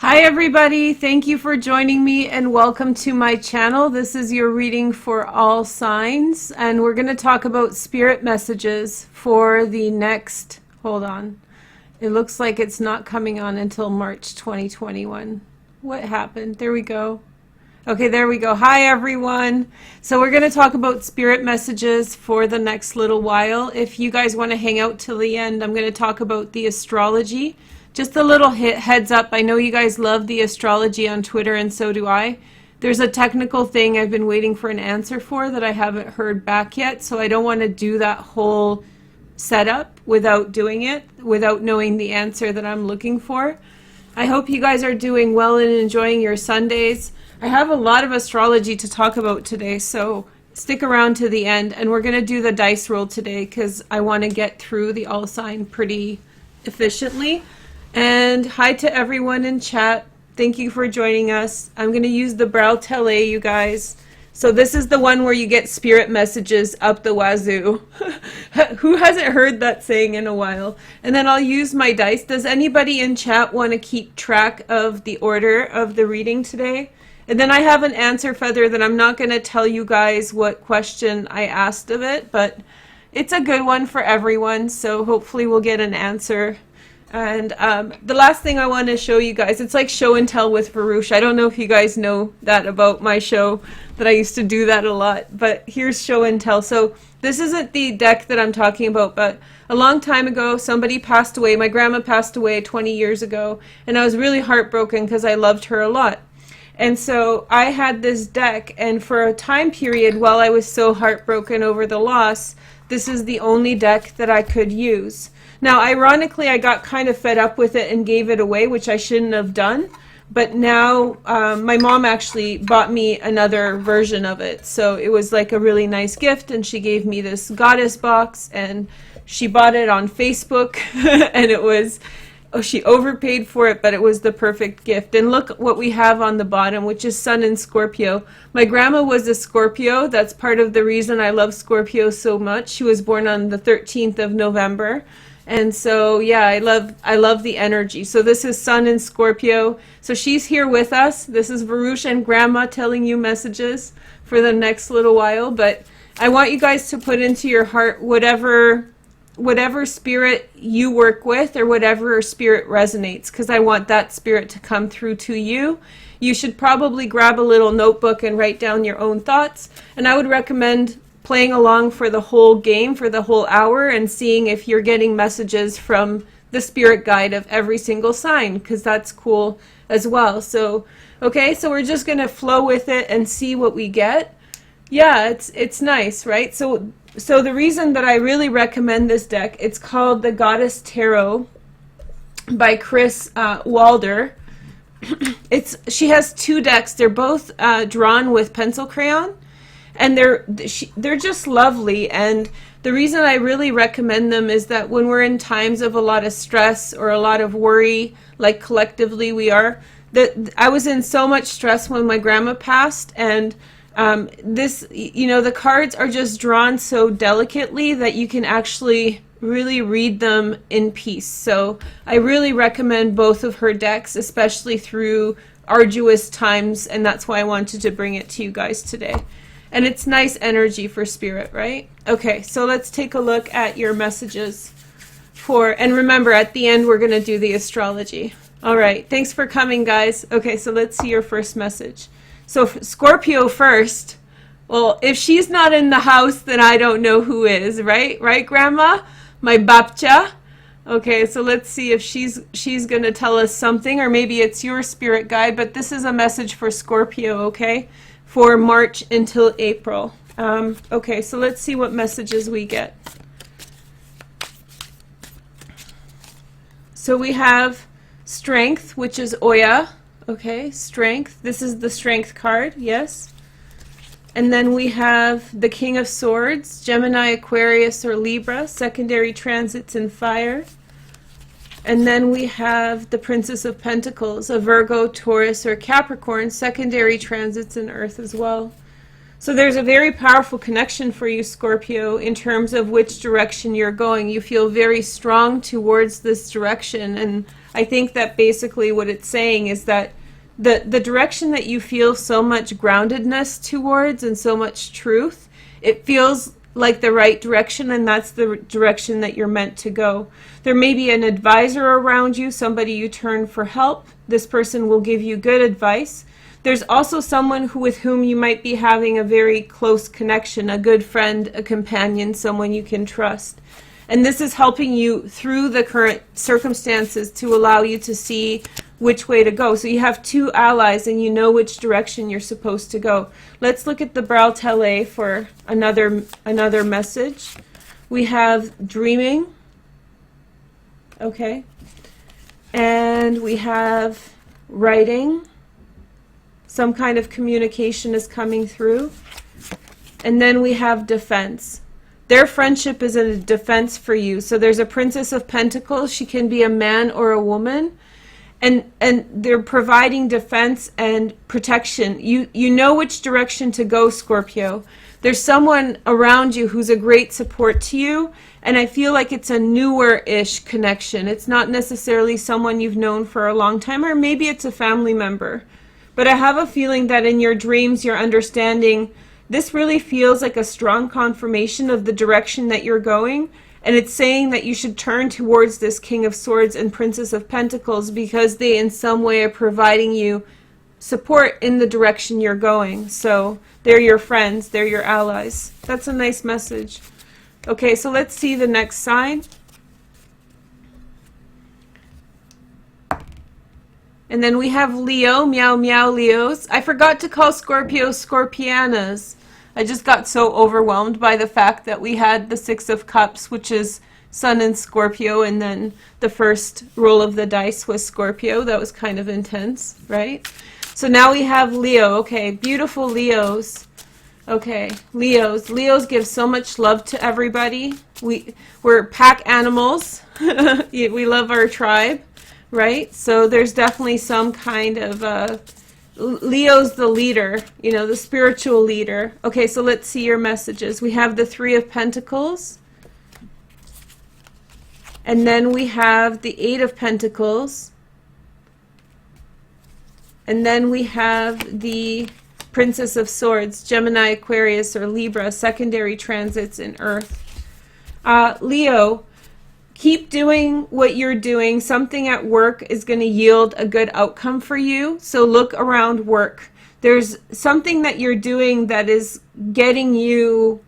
Hi everybody, thank you for joining me and welcome to my channel. This is your reading for all signs and we're going to talk about spirit messages for the next, hold on, it looks like it's not coming on until March 2021. What happened? There we go. Okay, there we go. Hi everyone. So we're going to talk about spirit messages for the next little while. If you guys want to hang out till the end, I'm going to talk about the astrology. Just a little heads up, I know you guys love the astrology on Twitter and so do I. There's a technical thing I've been waiting for an answer for that I haven't heard back yet, so I don't want to do that whole setup without doing it, without knowing the answer that I'm looking for. I hope you guys are doing well and enjoying your Sundays. I have a lot of astrology to talk about today, so stick around to the end, and we're going to do the dice roll today because I want to get through the all sign pretty efficiently. And hi to everyone in chat. Thank you for joining us. I'm going to use the Brow Tele, you guys. So this is the one where you get spirit messages up the wazoo. Who hasn't heard that saying in a while? And then I'll use my dice. Does anybody in chat want to keep track of the order of the reading today? And then I have an answer feather that I'm not going to tell you guys what question I asked of it, but it's a good one for everyone. So hopefully we'll get an answer. And the last thing I want to show you guys, it's like show and tell with Veroosh. I don't know if you guys know that about my show, that I used to do that a lot, but here's show and tell. So this isn't the deck that I'm talking about, but a long time ago, somebody passed away. My grandma passed away 20 years ago, and I was really heartbroken because I loved her a lot. And so I had this deck, and for a time period while I was so heartbroken over the loss, this is the only deck that I could use. Now, ironically, I got kind of fed up with it and gave it away, which I shouldn't have done. But now my mom actually bought me another version of it. So it was like a really nice gift, and she gave me this goddess box, and she bought it on Facebook, and it was, oh, she overpaid for it, but it was the perfect gift. And look what we have on the bottom, which is Sun in Scorpio. My grandma was a Scorpio. That's part of the reason I love Scorpio so much. She was born on the 13th of November. And so, yeah, I love the energy. So this is Sun in Scorpio. So she's here with us. This is Veroosh and Grandma telling you messages for the next little while. But I want you guys to put into your heart whatever spirit you work with or whatever spirit resonates, because I want that spirit to come through to you. You should probably grab a little notebook and write down your own thoughts. And I would recommend playing along for the whole game, for the whole hour, and seeing if you're getting messages from the spirit guide of every single sign, because that's cool as well. So, okay, so we're just going to flow with it and see what we get. Yeah, it's nice, right? So the reason that I really recommend this deck, it's called the Goddess Tarot by Chris Walder. She has two decks. They're both drawn with pencil crayon. And they're just lovely, and the reason I really recommend them is that when we're in times of a lot of stress or a lot of worry, like collectively we are, I was in so much stress when my grandma passed, and this, you know, the cards are just drawn so delicately that you can actually really read them in peace. So I really recommend both of her decks, especially through arduous times, and that's why I wanted to bring it to you guys today. And it's nice energy for spirit, right? Okay, so let's take a look at your messages and remember, at the end, we're going to do the astrology. All right, thanks for coming, guys. Okay, so let's see your first message. So Scorpio first. Well, if she's not in the house, then I don't know who is, right? Right, Grandma? My babcha? Okay, so let's see if she's going to tell us something, or maybe it's your spirit guide, but this is a message for Scorpio, okay? For March until April. Okay, so let's see what messages we get. So we have Strength, which is Oya. Okay, Strength. This is the Strength card, yes. And then we have the King of Swords, Gemini, Aquarius, or Libra, secondary transits in fire. And then we have the Princess of Pentacles, a Virgo, Taurus, or Capricorn, secondary transits in earth as well. So there's a very powerful connection for you, Scorpio, in terms of which direction you're going. You feel very strong towards this direction. And I think that basically what it's saying is that the direction that you feel so much groundedness towards and so much truth, it feels like the right direction, and that's the direction that you're meant to go. There may be an advisor around you, somebody you turn for help. This person will give you good advice. There's also someone with whom you might be having a very close connection, a good friend, a companion, someone you can trust. And this is helping you through the current circumstances to allow you to see which way to go. So you have two allies and you know which direction you're supposed to go. Let's look at the Braille for another message. We have dreaming. Okay. And we have writing. Some kind of communication is coming through. And then we have defense. Their friendship is a defense for you. So there's a Princess of Pentacles. She can be a man or a woman. And they're providing defense and protection. You know which direction to go, Scorpio. There's someone around you who's a great support to you. And I feel like it's a newer-ish connection. It's not necessarily someone you've known for a long time, or maybe it's a family member. But I have a feeling that in your dreams, you're understanding this really feels like a strong confirmation of the direction that you're going. And it's saying that you should turn towards this King of Swords and Princess of Pentacles because they in some way are providing you support in the direction you're going. So they're your friends, they're your allies. That's a nice message. Okay, so let's see the next sign. And then we have Leo, meow meow Leos. I forgot to call Scorpio Scorpianas. I just got so overwhelmed by the fact that we had the Six of Cups, which is Sun in Scorpio, and then the first roll of the dice was Scorpio. That was kind of intense, right? So now we have Leo. Okay, beautiful Leos. Okay, Leos. Leos give so much love to everybody. We're pack animals. We love our tribe. Right? So there's definitely some kind of, Leo's the leader, you know, the spiritual leader. Okay, so let's see your messages. We have the Three of Pentacles. And then we have the Eight of Pentacles. And then we have the Princess of Swords, Gemini, Aquarius, or Libra, secondary transits in Earth. Leo, keep doing what you're doing. Something at work is going to yield a good outcome for you. So look around work. There's something that you're doing that is getting you,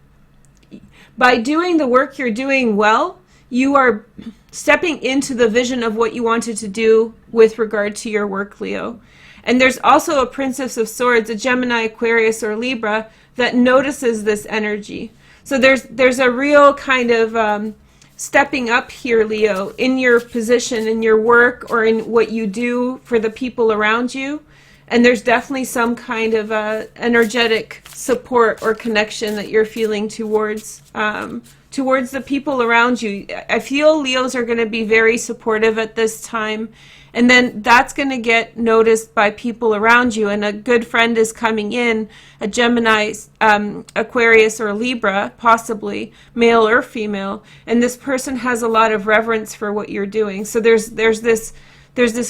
by doing the work you're doing well, you are stepping into the vision of what you wanted to do with regard to your work, Leo. And there's also a Princess of Swords, a Gemini, Aquarius, or Libra that notices this energy. So there's a real kind of stepping up here, Leo, in your position, in your work, or in what you do for the people around you. And there's definitely some kind of energetic support or connection that you're feeling towards the people around you. I feel Leos are going to be very supportive at this time. And then that's going to get noticed by people around you. And a good friend is coming in, a Gemini, Aquarius, or Libra, possibly, male or female. And this person has a lot of reverence for what you're doing. So there's this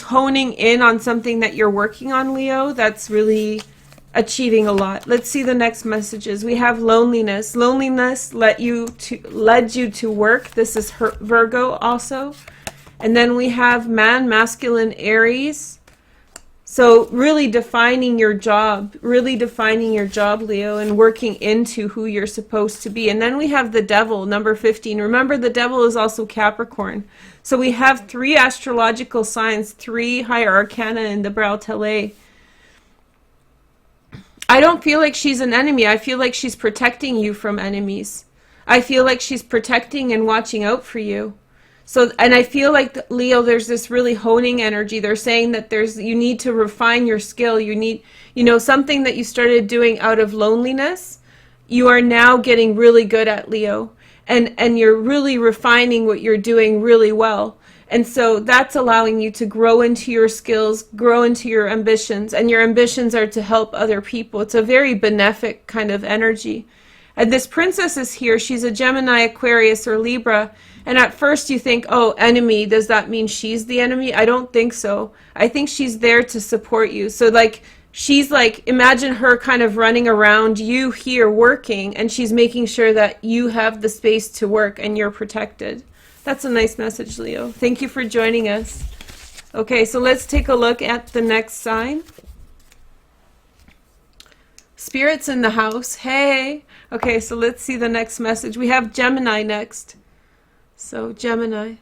honing in on something that you're working on, Leo, that's really achieving a lot. Let's see the next messages. We have loneliness. Loneliness led you to work. This is Virgo also. And then we have man, masculine, Aries. So really defining your job, Leo, and working into who you're supposed to be. And then we have the devil, number 15. Remember, the devil is also Capricorn. So we have 3 astrological signs, 3 higher arcana in the Braille. I don't feel like she's an enemy. I feel like she's protecting you from enemies. I feel like she's protecting and watching out for you. So, and I feel like, Leo, there's this really honing energy. They're saying that you need to refine your skill. You need, something that you started doing out of loneliness, you are now getting really good at, Leo. And you're really refining what you're doing really well. And so that's allowing you to grow into your skills, grow into your ambitions, and your ambitions are to help other people. It's a very benefic kind of energy. And this princess is here. She's a Gemini, Aquarius, or Libra. And at first you think, oh, enemy, does that mean she's the enemy? I don't think so. I think she's there to support you. So like, she's like, imagine her kind of running around you here working, and she's making sure that you have the space to work and you're protected. That's a nice message, Leo. Thank you for joining us. Okay, so let's take a look at the next sign. Spirits in the house. Hey. Okay, so let's see the next message. We have Gemini next. So, Gemini.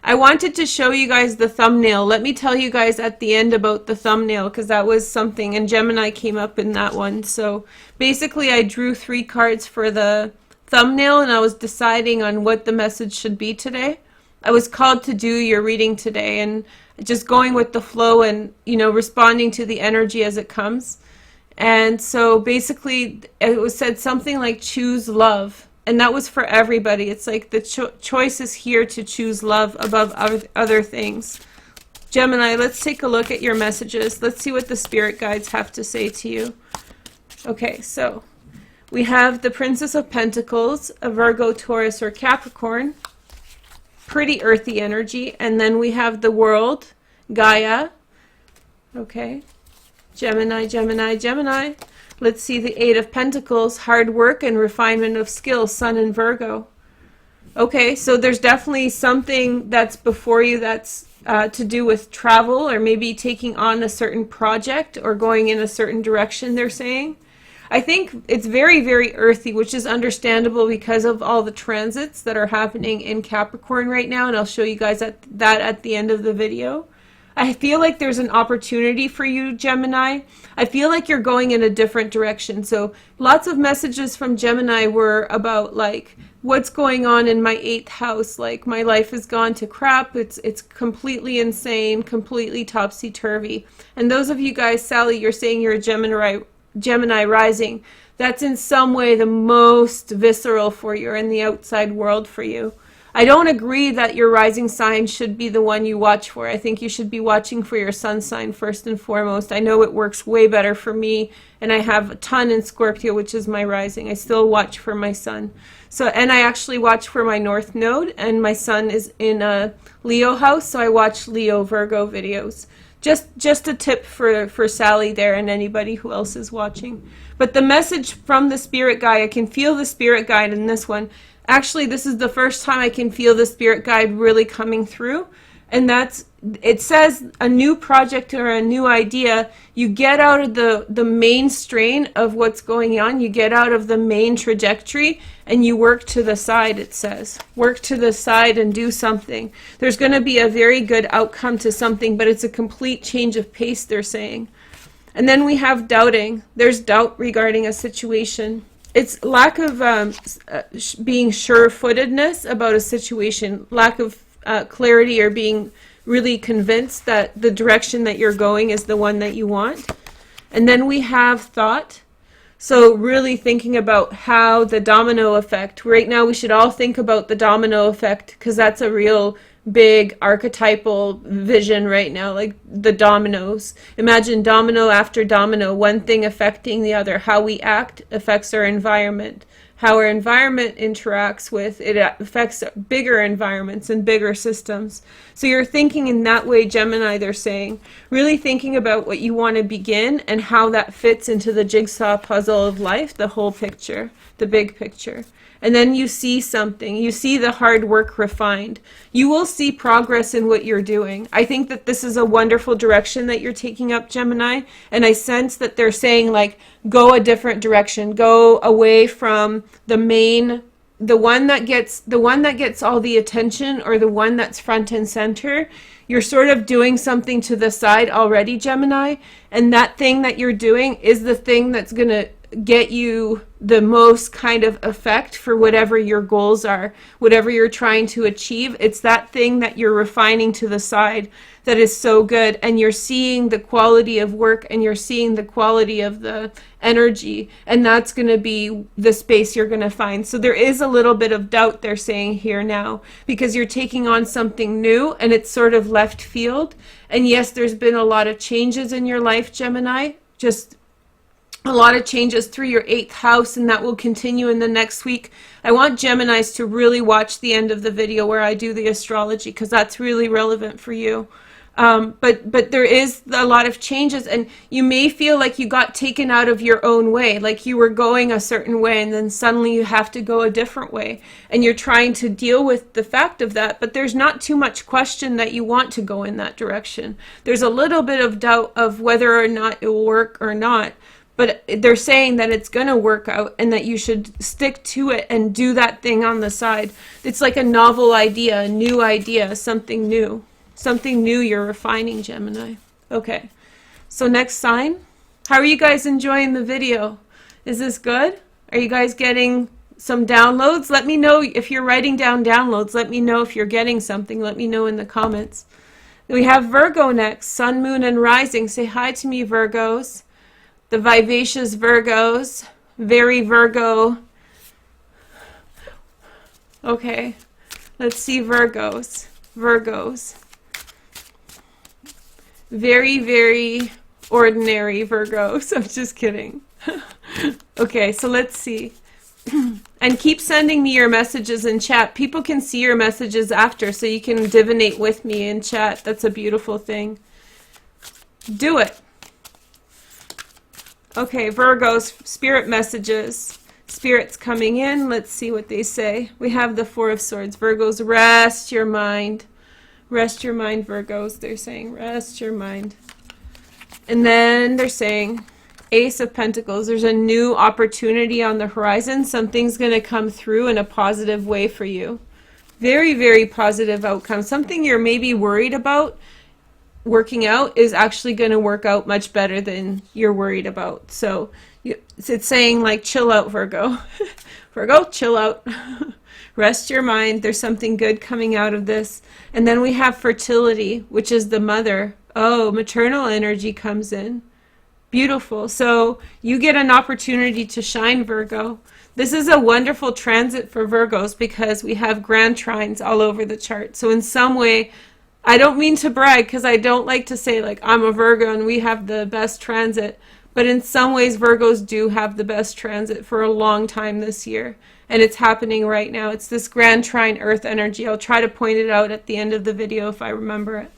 I wanted to show you guys the thumbnail. Let me tell you guys at the end about the thumbnail, because that was something, and Gemini came up in that one. So, basically, I drew 3 cards for the thumbnail, and I was deciding on what the message should be today. I was called to do your reading today, and just going with the flow and, you know, responding to the energy as it comes. And so basically it was said something like choose love, and that was for everybody. It's like the choice is here to choose love above other things. Gemini, let's take a look at your messages. Let's see what the spirit guides have to say to you. Okay, so we have the Princess of Pentacles, a Virgo, Taurus, or Capricorn. Pretty earthy energy. And then we have the World, Gaia. Okay. Gemini, Gemini, Gemini. Let's see the Eight of Pentacles, hard work and refinement of skill, Sun and Virgo. Okay, so there's definitely something that's before you that's to do with travel, or maybe taking on a certain project or going in a certain direction, they're saying. I think it's very, very earthy, which is understandable because of all the transits that are happening in Capricorn right now, and I'll show you guys that at the end of the video. I feel like there's an opportunity for you, Gemini. I feel like you're going in a different direction. So lots of messages from Gemini were about like, what's going on in my 8th house? Like, my life has gone to crap. It's completely insane, completely topsy-turvy. And those of you guys, Sally, you're saying you're a Gemini rising. That's in some way the most visceral for you, or in the outside world for you. I don't agree that your rising sign should be the one you watch for. I think you should be watching for your sun sign first and foremost. I know it works way better for me, and I have a ton in Scorpio, which is my rising. I still watch for my sun. So, and I actually watch for my North Node, and my sun is in a Leo house, so I watch Leo Virgo videos. Just a tip for Sally there and anybody who else is watching. But the message from the spirit guide, I can feel the spirit guide in this one. Actually, this is the first time I can feel the spirit guide really coming through. And it says a new project or a new idea. You get out of the main strain of what's going on. You get out of the main trajectory and you work to the side, it says. Work to the side and do something. There's going to be a very good outcome to something, but it's a complete change of pace, they're saying. And then we have doubting. There's doubt regarding a situation. It's lack of being sure-footedness about a situation, lack of clarity, or being really convinced that the direction that you're going is the one that you want. And then we have thought. So really thinking about how the domino effect. Right now we should all think about the domino effect, because that's a real big archetypal vision right now, like the dominoes. Imagine domino after domino, one thing affecting the other. How we act affects our environment. How our environment interacts with it affects bigger environments and bigger systems. So you're thinking in that way, Gemini, they're saying. Really thinking about what you want to begin and how that fits into the jigsaw puzzle of life, the whole picture, the big picture. And then you see something. You see the hard work refined. You will see progress in what you're doing. I think that this is a wonderful direction that you're taking up, Gemini. And I sense that they're saying, like, go a different direction. Go away from the main, the one that gets all the attention, or the one that's front and center. You're sort of doing something to the side already, Gemini. And that thing that you're doing is the thing that's going to get you the most kind of effect for whatever your goals are, whatever you're trying to achieve. It's that thing that you're refining to the side that is so good, and you're seeing the quality of work and you're seeing the quality of the energy, and that's going to be the space you're going to find. So there is a little bit of doubt, they're saying here now, because you're taking on something new and it's sort of left field. And yes, there's been a lot of changes in your life, Gemini, just a lot of changes through your 8th house, and that will continue in the next week. I want Geminis to really watch the end of the video where I do the astrology, because that's really relevant for you. But there is a lot of changes, and you may feel like you got taken out of your own way, like you were going a certain way and then suddenly you have to go a different way, and you're trying to deal with the fact of that. But there's not too much question that you want to go in that direction. There's a little bit of doubt of whether or not it will work or not, but they're saying that it's going to work out and that you should stick to it and do that thing on the side. It's like a novel idea, a new idea, something new. Something new you're refining, Gemini. Okay, so next sign. How are you guys enjoying the video? Is this good? Are you guys getting some downloads? Let me know if you're writing down downloads. Let me know if you're getting something. Let me know in the comments. We have Virgo next. Sun, Moon, and Rising. Say hi to me, Virgos. The vivacious Virgos. Very Virgo. Okay, let's see Virgos. Virgos. Very, very ordinary Virgos. I'm just kidding. Okay, so let's see. And keep sending me your messages in chat. People can see your messages after, so you can divinate with me in chat. That's a beautiful thing. Do it. Okay, Virgos, spirit messages. Spirits coming in. Let's see what they say. We have the Four of Swords. Virgos, rest your mind. Rest your mind, Virgos. They're saying, rest your mind. And then they're saying, Ace of Pentacles. There's a new opportunity on the horizon. Something's going to come through in a positive way for you. Very, very positive outcome. Something you're maybe worried about working out is actually going to work out much better than you're worried about. So it's saying, like, chill out, Virgo. Virgo, chill out. Rest your mind. There's something good coming out of this. And then we have fertility, which is the mother. Oh, maternal energy comes in. Beautiful. So you get an opportunity to shine, Virgo. This is a wonderful transit for Virgos because we have grand trines all over the chart. So in some way, I don't mean to brag because I don't like to say, like, I'm a Virgo and we have the best transit. But in some ways, Virgos do have the best transit for a long time this year. And it's happening right now. It's this grand trine earth energy. I'll try to point it out at the end of the video if I remember it.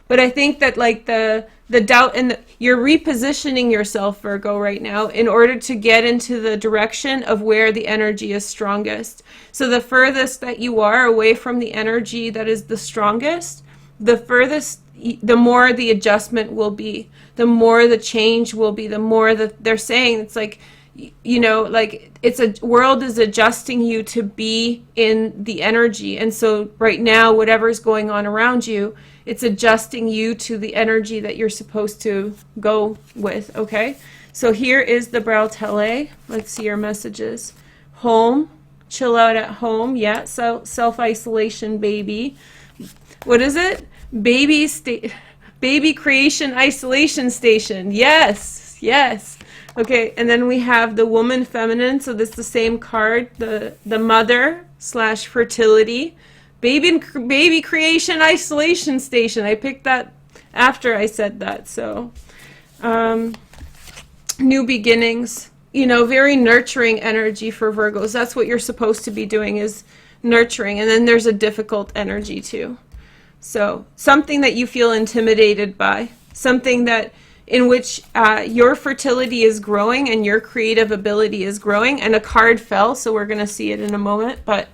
But I think that, like, the doubt and you're repositioning yourself, Virgo, right now in order to get into the direction of where the energy is strongest. So the furthest that you are away from the energy that is the strongest, the furthest, the more the adjustment will be, the more the change will be, the more that they're saying it's like, you know, like it's a world is adjusting you to be in the energy. And so right now, whatever's going on around you, it's adjusting you to the energy that you're supposed to go with. Okay. So here is the Braille. Let's see your messages. Home, chill out at home. Yeah. So self-isolation, baby. What is it? Baby creation isolation station. Yes. Yes. Okay, and then we have the woman feminine, so this is the same card, the mother / fertility, baby creation isolation station. I picked that after I said that. So new beginnings, you know, very nurturing energy for Virgos. That's what you're supposed to be doing, is nurturing. And then there's a difficult energy too. So something that you feel intimidated by, something that in which your fertility is growing and your creative ability is growing. And a card fell, so we're going to see it in a moment. But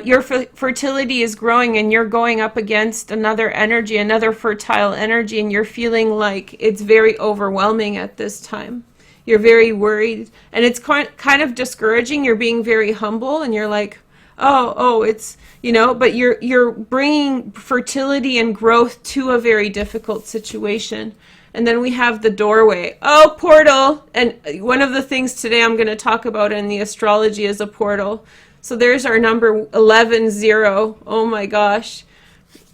your fertility is growing and you're going up against another energy, another fertile energy, and you're feeling like it's very overwhelming at this time. You're very worried, and it's kind of discouraging. You're being very humble, and you're like, oh, it's, you know, but you're bringing fertility and growth to a very difficult situation. And then we have the doorway. Oh, portal. And one of the things today I'm going to talk about in the astrology is a portal. So there's our number 11, 0. Oh my gosh.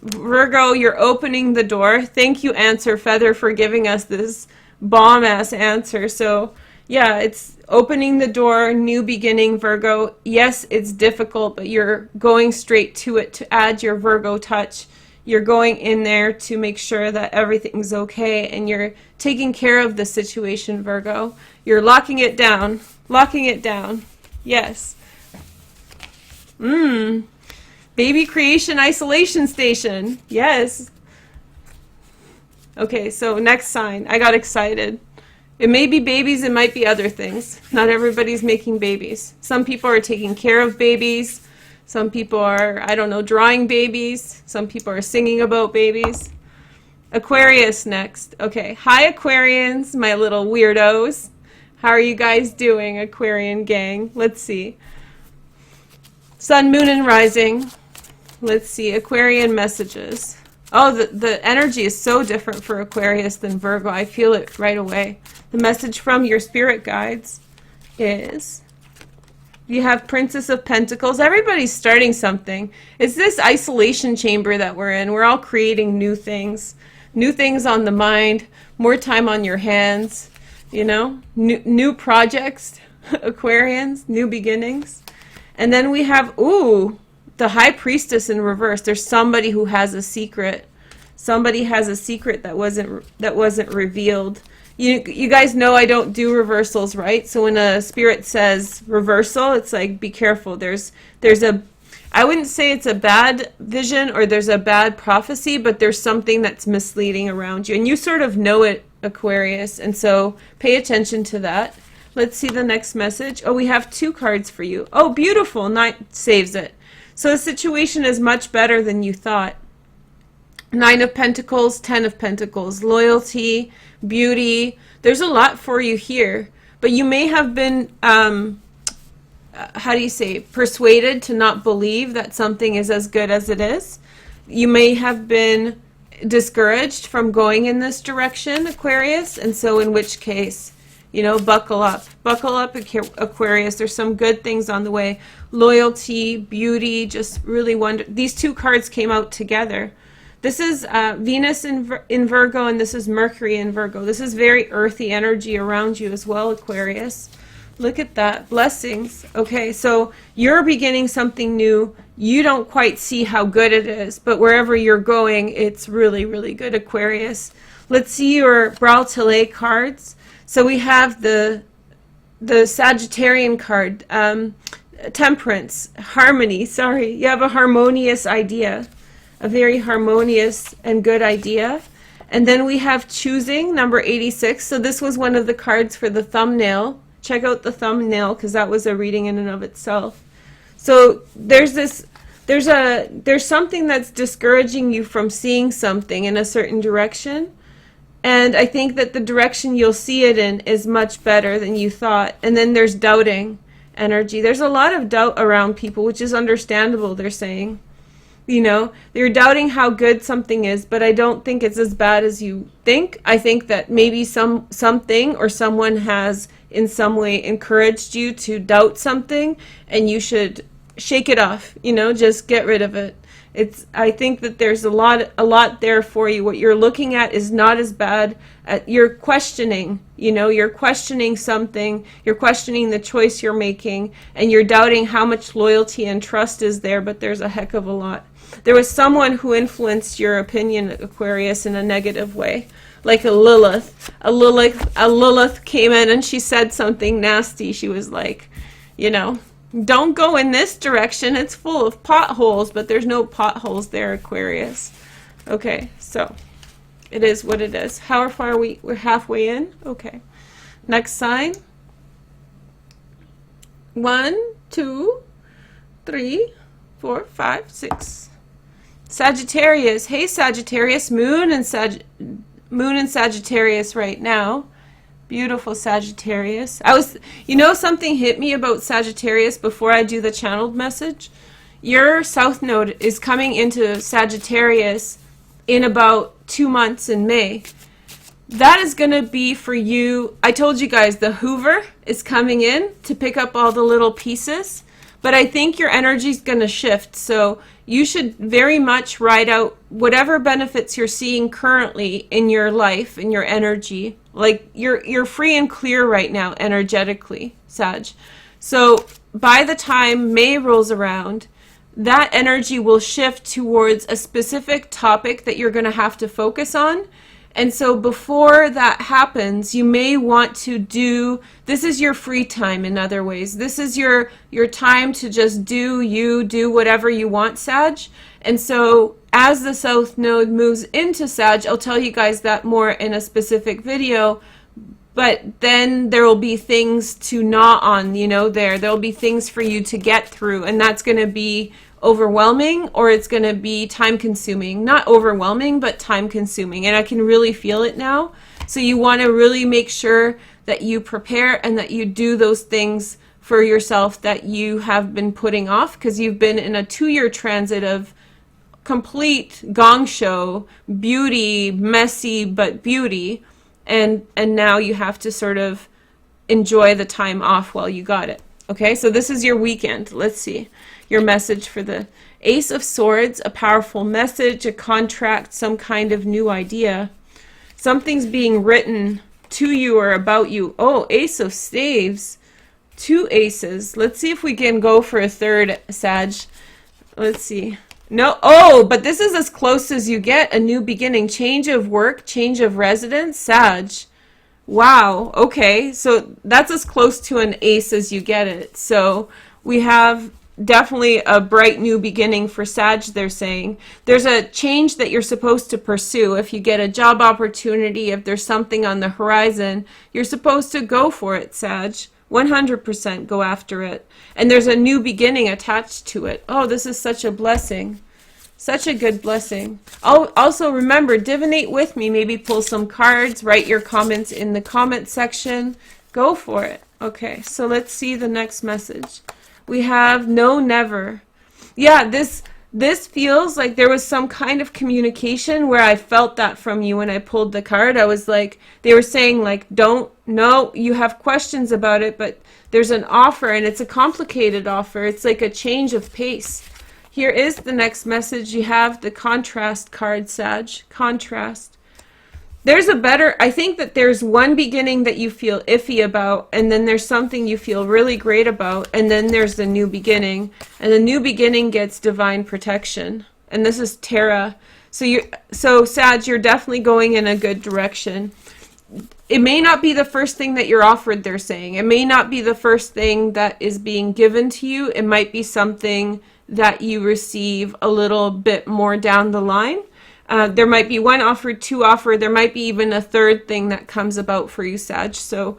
Virgo, you're opening the door. Thank you, Answer Feather, for giving us this bomb-ass answer. So yeah, it's opening the door, new beginning, Virgo. Yes, it's difficult, but you're going straight to it to add your Virgo touch. You're going in there to make sure that everything's okay, and you're taking care of the situation, Virgo. You're locking it down. Locking it down. Yes. Baby creation isolation station. Yes. Okay, so next sign. I got excited. It may be babies, it might be other things. Not everybody's making babies. Some people are taking care of babies. Some people are, I don't know, drawing babies. Some people are singing about babies. Aquarius next. Okay, hi Aquarians, my little weirdos. How are you guys doing, Aquarian gang? Let's see. Sun, moon, and rising. Let's see, Aquarian messages. Oh, the energy is so different for Aquarius than Virgo. I feel it right away. The message from your spirit guides is, you have Princess of Pentacles. Everybody's starting something. It's this isolation chamber that we're in. We're all creating new things on the mind, more time on your hands, you know, new projects, Aquarians, new beginnings. And then we have, ooh, the High Priestess in reverse. There's somebody who has a secret. Somebody has a secret that wasn't revealed. You guys know I don't do reversals, right? So when a spirit says reversal, it's like, be careful. There's a, I wouldn't say it's a bad vision or there's a bad prophecy, but there's something that's misleading around you. And you sort of know it, Aquarius. And so pay attention to that. Let's see the next message. Oh, we have 2 cards for you. Oh, beautiful. 9 saves it. So the situation is much better than you thought. 9 of Pentacles, 10 of Pentacles, loyalty, beauty. There's a lot for you here, but you may have been, how do you say, persuaded to not believe that something is as good as it is. You may have been discouraged from going in this direction, Aquarius, and so in which case, you know, buckle up, Aquarius. There's some good things on the way. Loyalty, beauty, just really wonder. These 2 cards came out together. This is Venus in Virgo, and this is Mercury in Virgo. This is very earthy energy around you as well, Aquarius. Look at that. Blessings. Okay, so you're beginning something new. You don't quite see how good it is, but wherever you're going, it's really, really good, Aquarius. Let's see your Braille cards. So we have the Sagittarian card, Temperance, harmony. Sorry, you have a harmonious idea. A very harmonious and good idea. And then we have choosing, number 86. So this was one of the cards for the thumbnail. Check out the thumbnail because that was a reading in and of itself. So there's something that's discouraging you from seeing something in a certain direction. And I think that the direction you'll see it in is much better than you thought. And then there's doubting energy. There's a lot of doubt around people, which is understandable, they're saying. You know, you're doubting how good something is, but I don't think it's as bad as you think. I think that maybe something or someone has in some way encouraged you to doubt something, and you should shake it off, you know, just get rid of it. I think that there's a lot there for you. What you're looking at is not as bad. You're questioning, you know, you're questioning something, you're questioning the choice you're making, and you're doubting how much loyalty and trust is there, but there's a heck of a lot. There was someone who influenced your opinion, Aquarius, in a negative way, like a Lilith. A Lilith came in and she said something nasty. She was like, you know, don't go in this direction. It's full of potholes, but there's no potholes there, Aquarius. Okay, so it is what it is. How far are we? We're halfway in? Okay. Next sign. 1, 2, 3, 4, 5, 6. Sagittarius. Hey, Sagittarius. Moon in Sagittarius right now. Beautiful Sagittarius. You know, something hit me about Sagittarius before I do the channeled message. Your South Node is coming into Sagittarius in about 2 months in May. that is going to be for you. I told you guys the Hoover is coming in to pick up all the little pieces, but I think your energy is going to shift. So you should very much write out whatever benefits you're seeing currently in your life, in your energy. Like you're free and clear right now energetically, Sag. So by the time May rolls around, that energy will shift towards a specific topic that you're going to have to focus on. And so before that happens, you may want to this is your free time in other ways. This is your time to just do whatever you want, Sag. And so as the South Node moves into Sag, I'll tell you guys that more in a specific video, but then there will be things to gnaw on, there'll be things for you to get through, and that's going to be overwhelming, or it's going to be time consuming. Not overwhelming, but time consuming, and I can really feel it now. So you want to really make sure that you prepare and that you do those things for yourself that you have been putting off, because you've been in a 2-year transit of complete gong show, beauty, messy but beauty, and now you have to sort of enjoy the time off while you got it. Okay, so this is your weekend. Let's see your message for the Ace of Swords, a powerful message, a contract, some kind of new idea. Something's being written to you or about you. Oh, Ace of Staves, 2 aces. Let's see if we can go for a third, Sag. Let's see. No, oh, but this is as close as you get. A new beginning, change of work, change of residence, Sag. Wow, okay, so that's as close to an ace as you get it. So we have definitely a bright new beginning for Sag, they're saying. There's a change that you're supposed to pursue. If you get a job opportunity, if there's something on the horizon, you're supposed to go for it, Sag. 100% go after it. And there's a new beginning attached to it. Oh, this is such a blessing. Such a good blessing. Also remember, divinate with me. Maybe pull some cards, write your comments in the comment section. Go for it. Okay, so let's see the next message. We have no, never. Yeah, this feels like there was some kind of communication where I felt that from you when I pulled the card. I was like, they were saying like, you have questions about it, but there's an offer, and it's a complicated offer. It's like a change of pace. Here is the next message. You have the contrast card, Sag. Contrast. I think that there's one beginning that you feel iffy about, and then there's something you feel really great about, and then there's the new beginning. And the new beginning gets divine protection. And this is Terra. So Sag, you're definitely going in a good direction. It may not be the first thing that you're offered, they're saying. It may not be the first thing that is being given to you. It might be something that you receive a little bit more down the line. There might be 1 offer, 2 offer. There might be even a third thing that comes about for you, Sag. So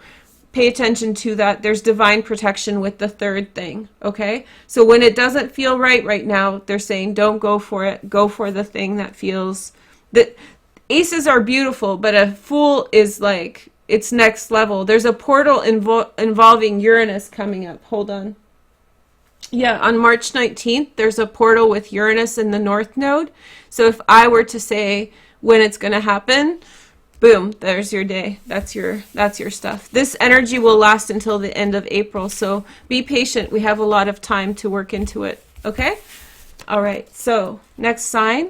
pay attention to that. There's divine protection with the third thing, okay? So when it doesn't feel right now, they're saying don't go for it. Go for the thing that feels... that. Aces are beautiful, but a Fool is like, it's next level. There's a portal involving Uranus coming up. Hold on. Yeah, on March 19th, there's a portal with Uranus in the North Node. So if I were to say when it's going to happen, boom, there's your day. That's your stuff. This energy will last until the end of April, so be patient. We have a lot of time to work into it, okay? All right, so next sign.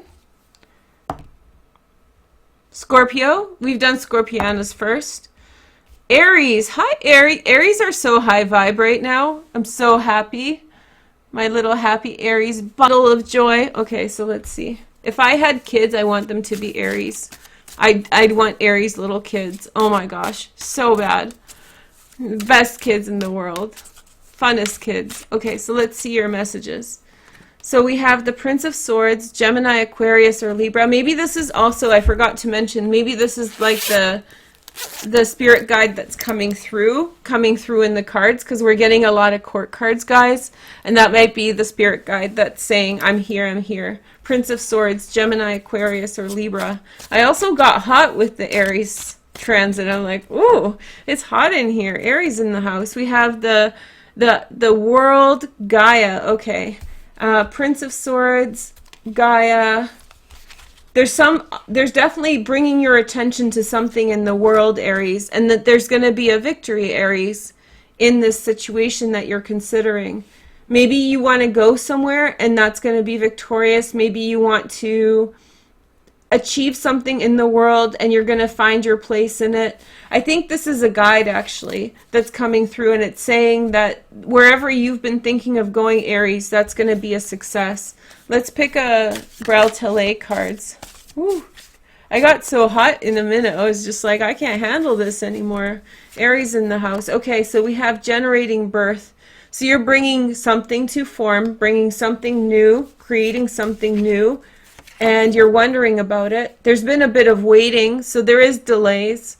Scorpio. We've done Scorpianas first. Aries. Hi, Aries. Aries are so high vibe right now. I'm so happy. My little happy Aries bundle of joy. Okay, so let's see. If I had kids, I want them to be Aries. I'd want Aries little kids. Oh my gosh, so bad. Best kids in the world. Funnest kids. Okay, so let's see your messages. So we have the Prince of Swords, Gemini, Aquarius, or Libra. Maybe this is also, I forgot to mention, maybe this is like the spirit guide that's coming through in the cards, because we're getting a lot of court cards, guys, and that might be the spirit guide that's saying I'm here. Prince of Swords, Gemini, Aquarius, or Libra. I also got hot with the Aries transit. I'm like, ooh, it's hot in here. Aries in the house. We have the world, Gaia. Okay, Prince of Swords, Gaia, there's definitely bringing your attention to something in the world, Aries, and that there's going to be a victory, Aries, in this situation that you're considering. Maybe you want to go somewhere and that's going to be victorious. Maybe you want to achieve something in the world and you're going to find your place in it. I think this is a guide actually that's coming through, and it's saying that wherever you've been thinking of going, Aries, that's going to be a success. Let's pick a Braille cards. Woo. I got so hot in a minute. I was just like, I can't handle this anymore. Aries in the house. Okay, so we have generating birth. So you're bringing something to form, bringing something new, creating something new, and you're wondering about it. There's been a bit of waiting, so there is delays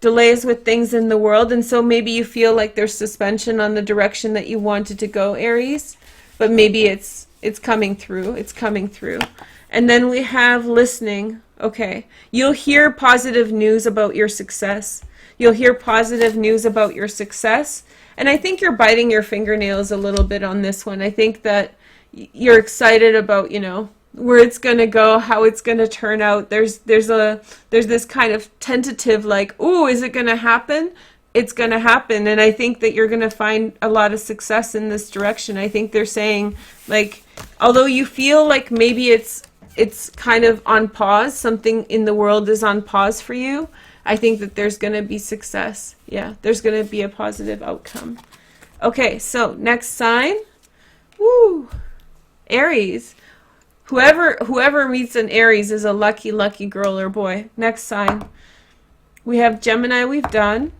with things in the world, and so maybe you feel like there's suspension on the direction that you wanted to go, Aries, but maybe it's coming through. It's coming through. And then we have listening. Okay, you'll hear positive news about your success. You'll hear positive news about your success. And I think you're biting your fingernails a little bit on this one. I think that you're excited about, where it's going to go, how it's going to turn out. There's this kind of tentative, like, ooh, is it going to happen? It's going to happen. And I think that you're going to find a lot of success in this direction. I think they're saying, like, although you feel like maybe it's kind of on pause, something in the world is on pause for you, I think that there's going to be success. Yeah, there's going to be a positive outcome. Okay, so next sign. Woo! Aries. Whoever meets an Aries is a lucky, lucky girl or boy. Next sign. We have Gemini, we've done.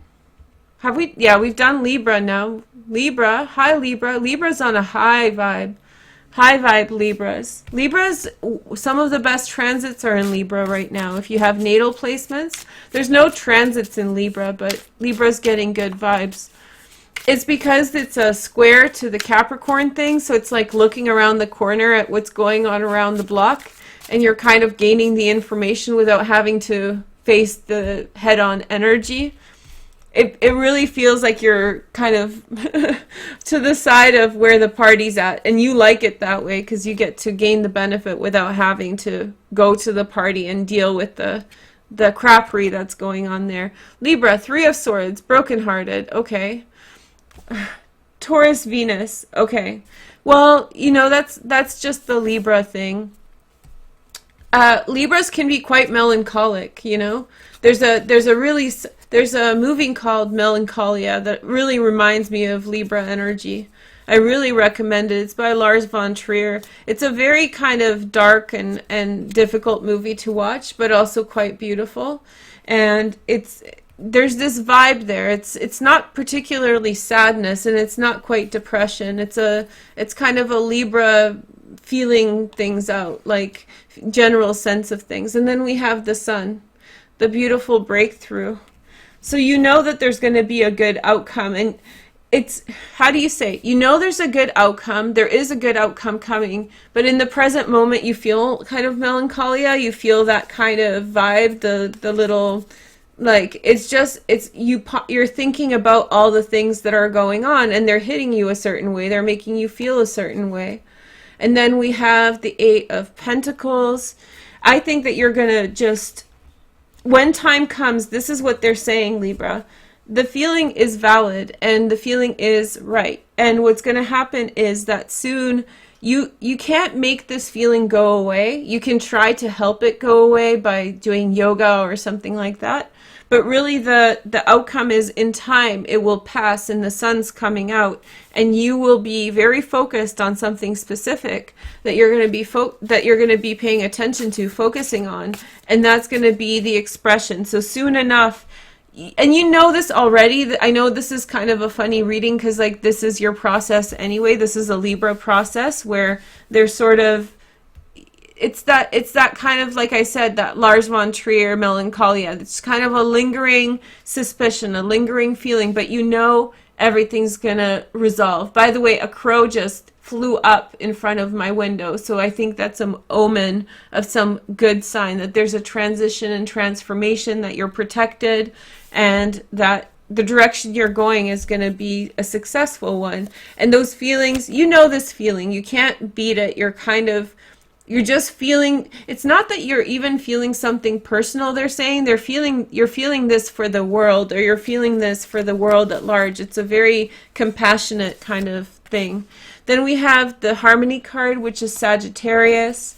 Have we? Yeah, we've done Libra now. Libra. Hi, Libra. Libra's on a high vibe. High vibe, Libras. Libras, some of the best transits are in Libra right now. If you have natal placements, there's no transits in Libra, but Libra's getting good vibes. It's because it's a square to the Capricorn thing, so it's like looking around the corner at what's going on around the block, and you're kind of gaining the information without having to face the head-on energy. It really feels like you're kind of to the side of where the party's at, and you like it that way because you get to gain the benefit without having to go to the party and deal with the crappery that's going on there. Libra, Three of Swords, brokenhearted, okay. Taurus, Venus, okay. Well, that's just the Libra thing. Libras can be quite melancholic, There's a movie called Melancholia that really reminds me of Libra energy. I really recommend it. It's by Lars von Trier. It's a very kind of dark and difficult movie to watch, but also quite beautiful. And there's this vibe there. It's not particularly sadness, and it's not quite depression. It's kind of a Libra feeling things out, like general sense of things. And then we have the Sun, the beautiful breakthrough. So that there's going to be a good outcome, and it's, how do you say, there's a good outcome, there is a good outcome coming, but in the present moment you feel kind of melancholia, you feel that kind of vibe, the little, like, you're thinking about all the things that are going on, and they're hitting you a certain way, they're making you feel a certain way. And then we have the Eight of Pentacles. I think that you're going to just, when time comes, this is what they're saying, Libra. The feeling is valid and the feeling is right. And what's going to happen is that soon you can't make this feeling go away. You can try to help it go away by doing yoga or something like that. But really the outcome is in time, it will pass and the sun's coming out, and you will be very focused on something specific that you're going to be paying attention to, focusing on, and that's going to be the expression. So soon enough, and this already, I know this is kind of a funny reading because like this is your process anyway. This is a Libra process where there's sort of, it's that kind of, like I said, that Lars von Trier melancholia. It's kind of a lingering suspicion, a lingering feeling, but everything's gonna resolve. By the way, a crow just flew up in front of my window, so I think that's an omen of some good sign that there's a transition and transformation, that you're protected, and that the direction you're going is going to be a successful one. And those feelings, this feeling, you can't beat it. You're kind of you're just feeling, it's not that you're even feeling something personal. They're saying you're feeling this for the world, or you're feeling this for the world at large. It's a very compassionate kind of thing. Then we have the Harmony card, which is Sagittarius.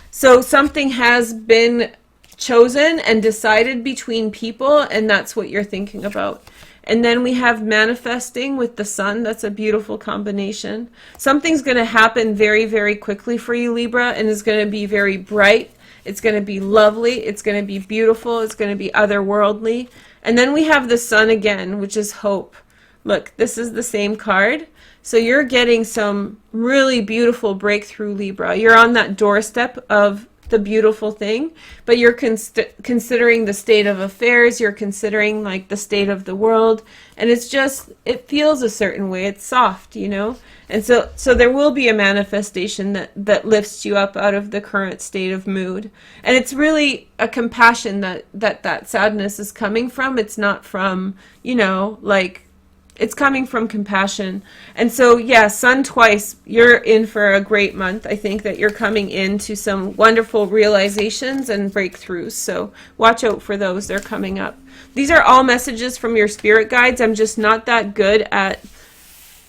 So something has been chosen and decided between people, and that's what you're thinking about. And then we have manifesting with the sun. That's a beautiful combination. Something's going to happen very, very quickly for you, Libra, and it's going to be very bright. It's going to be lovely. It's going to be beautiful. It's going to be otherworldly. And then we have the sun again, which is hope. Look, this is the same card. So you're getting some really beautiful breakthrough, Libra. You're on that doorstep of the beautiful thing, but you're considering the state of affairs, you're considering like the state of the world, and it's just, it feels a certain way. It's soft, you know? And so there will be a manifestation that lifts you up out of the current state of mood. And it's really a compassion that sadness is coming from. It's not from, you know, like, it's coming from compassion. And so, yeah, sun twice, you're in for a great month. I think that you're coming into some wonderful realizations and breakthroughs. So watch out for those. They're coming up. These are all messages from your spirit guides. I'm just not that good at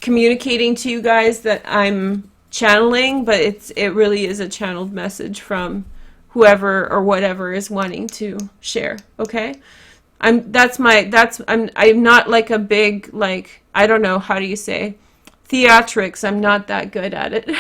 communicating to you guys that I'm channeling, but it really is a channeled message from whoever or whatever is wanting to share. Okay? I'm not like a big, like, I don't know, how do you say, theatrics. I'm not that good at it.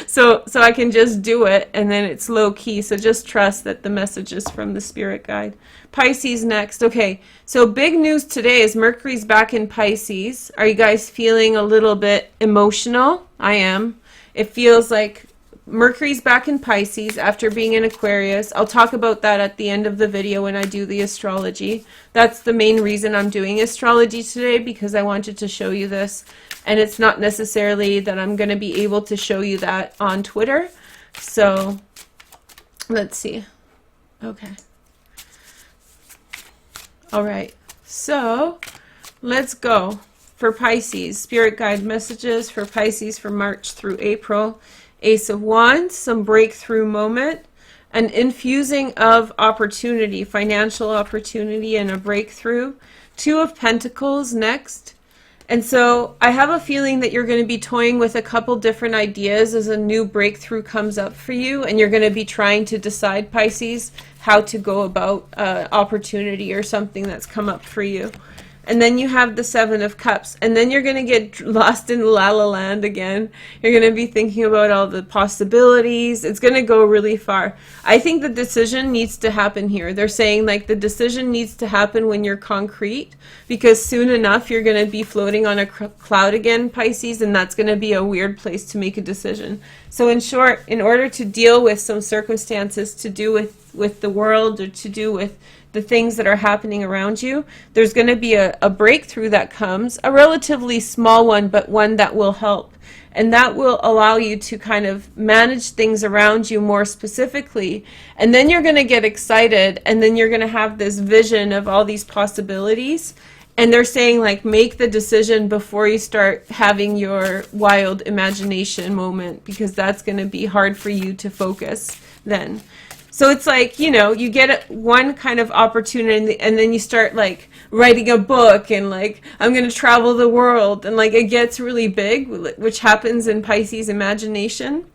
so I can just do it, and then it's low key. So just trust that the message is from the spirit guide. Pisces next. Okay, so big news today is Mercury's back in Pisces. Are you guys feeling a little bit emotional? I am. It feels like Mercury's back in Pisces after being in Aquarius. I'll talk about that at the end of the video when I do the astrology. That's the main reason I'm doing astrology today, because I wanted to show you this. And it's not necessarily that I'm going to be able to show you that on Twitter. So let's see. Okay. All right. So let's go for Pisces. Spirit guide messages for Pisces for March through April. Ace of Wands, some breakthrough moment, an infusing of opportunity, financial opportunity and a breakthrough. Two of Pentacles next. And so I have a feeling that you're going to be toying with a couple different ideas as a new breakthrough comes up for you, and you're going to be trying to decide, Pisces, how to go about opportunity or something that's come up for you. And then you have the Seven of Cups. And then you're going to get lost in La La Land again. You're going to be thinking about all the possibilities. It's going to go really far. I think the decision needs to happen here. They're saying like the decision needs to happen when you're concrete, because soon enough you're going to be floating on a cloud again, Pisces, and that's going to be a weird place to make a decision. So in short, in order to deal with some circumstances to do with the world, or to do with the things that are happening around you, there's going to be a breakthrough that comes, a relatively small one, but one that will help. And that will allow you to kind of manage things around you more specifically. And then you're going to get excited, and then you're going to have this vision of all these possibilities. And they're saying, like, make the decision before you start having your wild imagination moment, because that's going to be hard for you to focus then. So it's like, you know, you get one kind of opportunity, and then you start like writing a book, and like, I'm going to travel the world, and like it gets really big, which happens in Pisces imagination.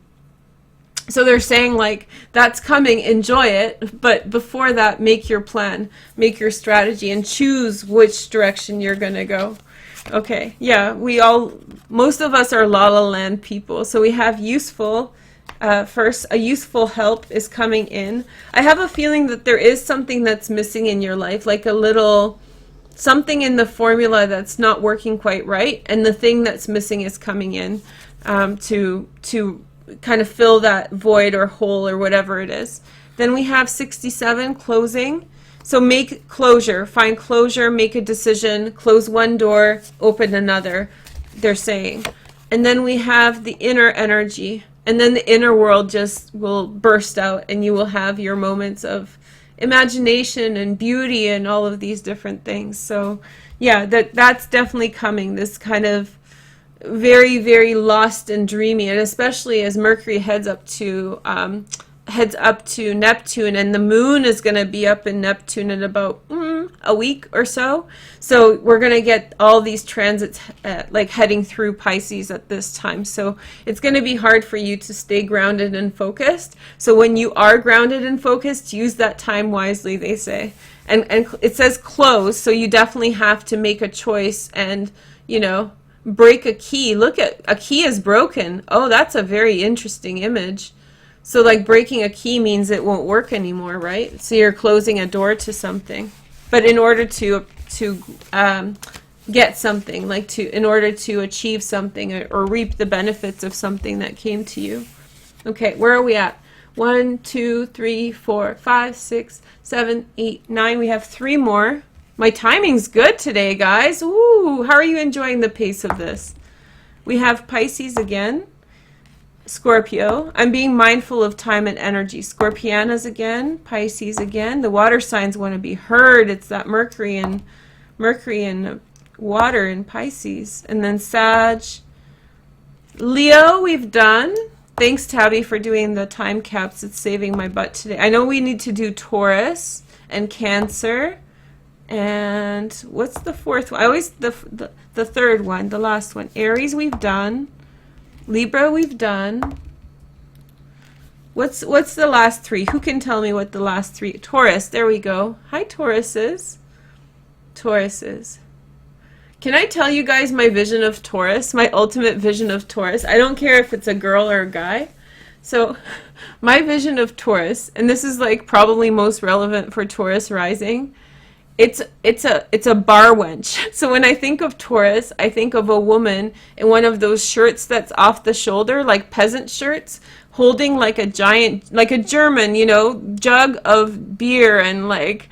So they're saying like, that's coming, enjoy it, but before that, make your plan, make your strategy, and choose which direction you're going to go. Okay, yeah, most of us are La La Land people. So we have useful. First, a useful help is coming in. I have a feeling that there is something that's missing in your life, like a little something in the formula that's not working quite right, and the thing that's missing is coming in to kind of fill that void or hole or whatever it is. Then we have 67, closing. So make closure, find closure, make a decision, close one door, open another, they're saying. And then we have the inner energy. And then the inner world just will burst out, and you will have your moments of imagination and beauty and all of these different things. So yeah, that's definitely coming, this kind of very, very lost and dreamy, and especially as Mercury heads up to Neptune, and the moon is going to be up in Neptune in about a week or so. So we're going to get all these transits like heading through Pisces at this time. So it's going to be hard for you to stay grounded and focused. So when you are grounded and focused, use that time wisely, they say. And it says close, so you definitely have to make a choice and, you know, break a key. Look at, a key is broken. Oh, that's a very interesting image. So like breaking a key means it won't work anymore, right? So you're closing a door to something. But in order to get something, like in order to achieve something or reap the benefits of something that came to you. Okay, where are we at? 1, 2, 3, 4, 5, 6, 7, 8, 9. We have 3 more. My timing's good today, guys. Ooh, how are you enjoying the pace of this? We have Pisces again. Scorpio. I'm being mindful of time and energy. Scorpianas again. Pisces again. The water signs want to be heard. It's that Mercury and water in Pisces. And then Sag. Leo, we've done. Thanks, Tabby, for doing the time caps. It's saving my butt today. I know we need to do Taurus and Cancer. And what's the 4th one? I always, the 3rd one, the last one. Aries, we've done. Libra, we've done. What's the last 3? Who can tell me what the last 3? Taurus, there we go. Hi, Tauruses. Tauruses. Can I tell you guys my vision of Taurus? My ultimate vision of Taurus? I don't care if it's a girl or a guy. So, my vision of Taurus, and this is like probably most relevant for Taurus rising, it's a bar wench. So when I think of Taurus, I think of a woman in one of those shirts that's off the shoulder, like peasant shirts, holding like a giant, like a German, you know, jug of beer and like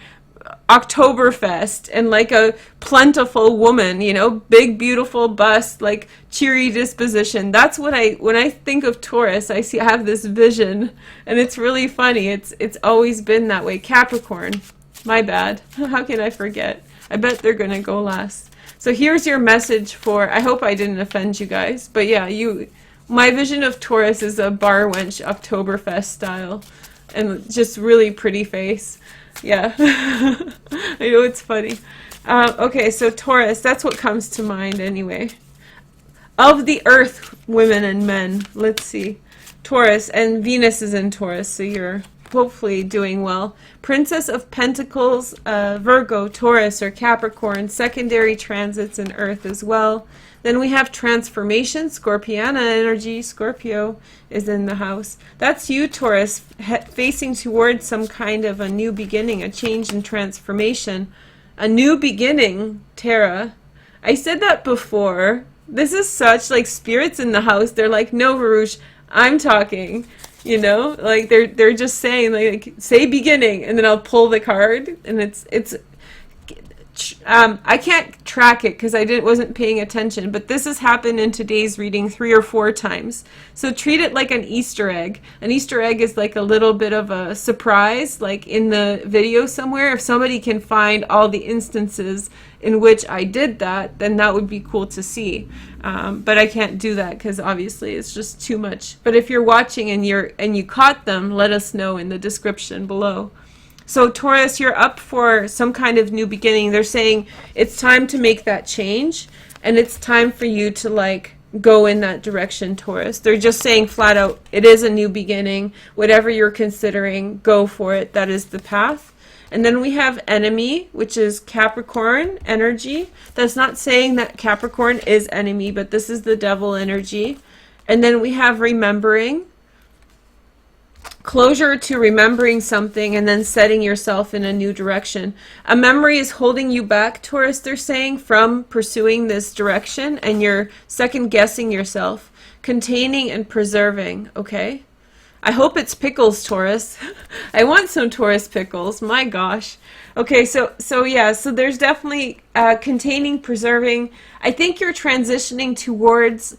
Oktoberfest, and like a plentiful woman, you know, big beautiful bust, like cheery disposition. That's what when I think of Taurus, I have this vision, and it's really funny. It's always been that way. Capricorn. My bad. How can I forget? I bet they're going to go last. So here's your message for, I hope I didn't offend you guys, but yeah, my vision of Taurus is a bar wench Oktoberfest style, and just really pretty face. Yeah. I know it's funny. Okay, so Taurus, that's what comes to mind anyway. Of the earth, women and men, let's see. Taurus, and Venus is in Taurus, so you're hopefully doing well. Princess of Pentacles, Virgo, Taurus, or Capricorn, secondary transits in Earth as well. Then we have transformation, Scorpiana energy. Scorpio is in the house. That's you, Taurus, facing towards some kind of a new beginning, a change and transformation. A new beginning, Tara. I said that before. This is such, like, spirits in the house. They're like, no, Veroosh, I'm talking. You know, like they're just saying, like, say beginning, and then I'll pull the card, and it's I can't track it because I wasn't paying attention, but this has happened in today's reading 3 or 4 times. So treat it like an Easter egg. An Easter egg is like a little bit of a surprise, like in the video somewhere. If somebody can find all the instances in which I did that, then that would be cool to see. But I can't do that because obviously it's just too much. But if you're watching and you caught them, let us know in the description below. So Taurus, you're up for some kind of new beginning. They're saying it's time to make that change, and it's time for you to like go in that direction, Taurus. They're just saying flat out, it is a new beginning. Whatever you're considering, go for it. That is the path. And then we have enemy, which is Capricorn energy. That's not saying that Capricorn is enemy, but this is the devil energy. And then we have remembering. Closure to remembering something and then setting yourself in a new direction. A memory is holding you back, Taurus, they're saying, from pursuing this direction, and you're second guessing yourself. Containing and preserving, okay? I hope it's pickles, Taurus. I want some Taurus pickles, my gosh. Okay, so yeah, so there's definitely containing, preserving. I think you're transitioning towards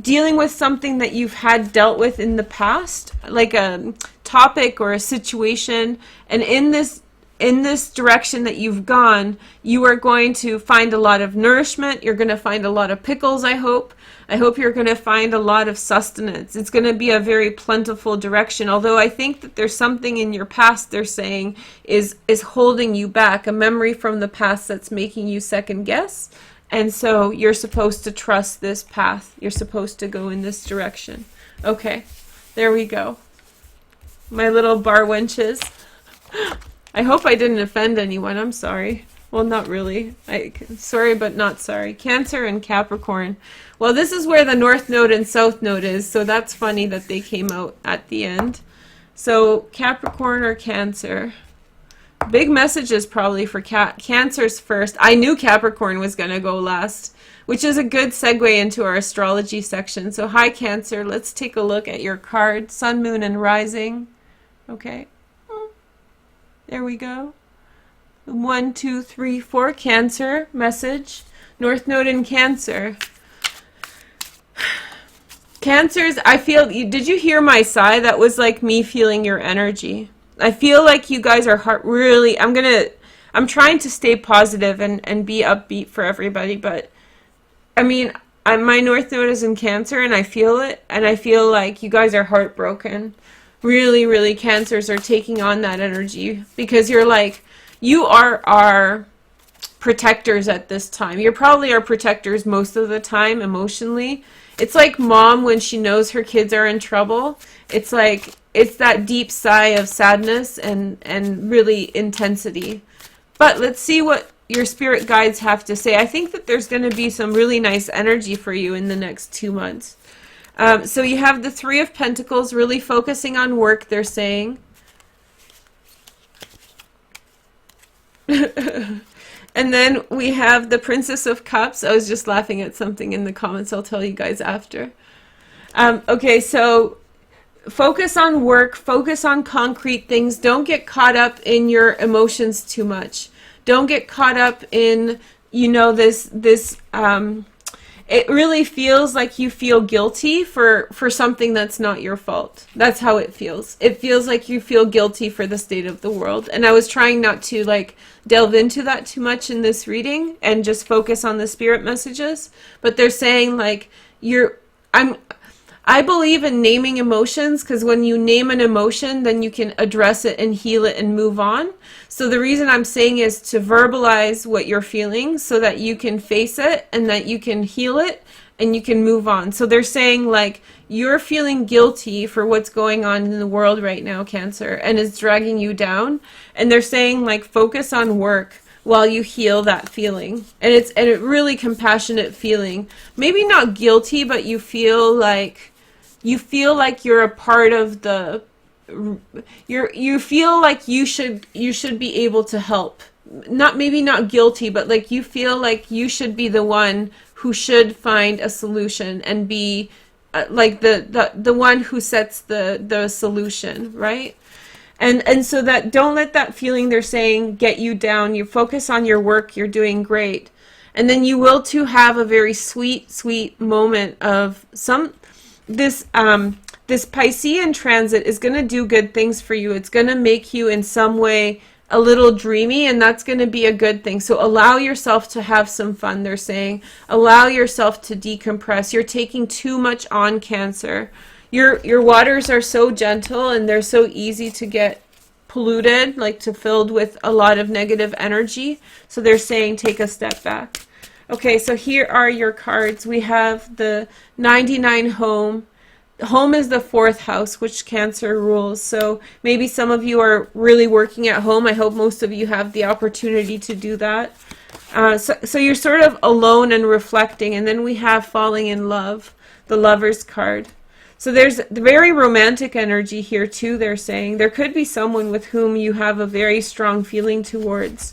dealing with something that you've had dealt with in the past, like a topic or a situation, and in this in this direction that you've gone, you are going to find a lot of nourishment. You're going to find a lot of pickles, I hope. I hope you're going to find a lot of sustenance. It's going to be a very plentiful direction, although I think that there's something in your past, they're saying, is holding you back, a memory from the past that's making you second guess. And so you're supposed to trust this path. You're supposed to go in this direction. Okay, there we go. My little bar wenches. I hope I didn't offend anyone. I'm sorry. Well, not really. Sorry, but not sorry. Cancer and Capricorn. Well, this is where the North Node and South Node is, so that's funny that they came out at the end. So Capricorn or Cancer. Big messages probably for Cancer's first. I knew Capricorn was going to go last, which is a good segue into our astrology section. So hi, Cancer. Let's take a look at your card. Sun, Moon, and Rising. Okay. There we go. 1, 2, 3, 4. Cancer message. North Node in Cancer. Cancers, I feel, did you hear my sigh? That was like me feeling your energy. I feel like you guys are really, I'm trying to stay positive and be upbeat for everybody, but I mean, my North Node is in Cancer and I feel it, and I feel like you guys are heartbroken. Really, really, Cancers are taking on that energy because you're like, you are our protectors at this time. You're probably our protectors most of the time emotionally. It's like mom when she knows her kids are in trouble. It's like, it's that deep sigh of sadness and really intensity. But let's see what your spirit guides have to say. I think that there's going to be some really nice energy for you in the next 2 months. So you have the Three of Pentacles, really focusing on work, they're saying. And then we have the Princess of Cups. I was just laughing at something in the comments. I'll tell you guys after. Okay, so focus on work, focus on concrete things. Don't get caught up in your emotions too much. Don't get caught up in, you know, this it really feels like you feel guilty for something that's not your fault. That's how it feels. It feels like you feel guilty for the state of the world. And I was trying not to like delve into that too much in this reading and just focus on the spirit messages. But they're saying like I believe in naming emotions, because when you name an emotion, then you can address it and heal it and move on. So the reason I'm saying is to verbalize what you're feeling so that you can face it and that you can heal it and you can move on. So they're saying like you're feeling guilty for what's going on in the world right now, Cancer, and it's dragging you down. And they're saying like focus on work while you heal that feeling. And it's a really compassionate feeling. Maybe not guilty, but you feel like you're a part of the, you feel like you should be able to help. Maybe not guilty, but like you feel like you should be the one who should find a solution and be like the one who sets the solution, right? And so that, don't let that feeling they're saying get you down. You focus on your work, you're doing great. And then you will too have a very sweet, sweet moment of this Piscean transit is going to do good things for you. It's going to make you in some way a little dreamy, and that's going to be a good thing. So allow yourself to have some fun, they're saying. Allow yourself to decompress. You're taking too much on, Cancer. Your waters are so gentle and they're so easy to get polluted, like to filled with a lot of negative energy. So they're saying take a step back. Okay, so here are your cards. We have the 99 home. Home is the 4th house, which Cancer rules. So maybe some of you are really working at home. I hope most of you have the opportunity to do that. So you're sort of alone and reflecting. And then we have falling in love, the Lover's card. So there's very romantic energy here too, they're saying. There could be someone with whom you have a very strong feeling towards.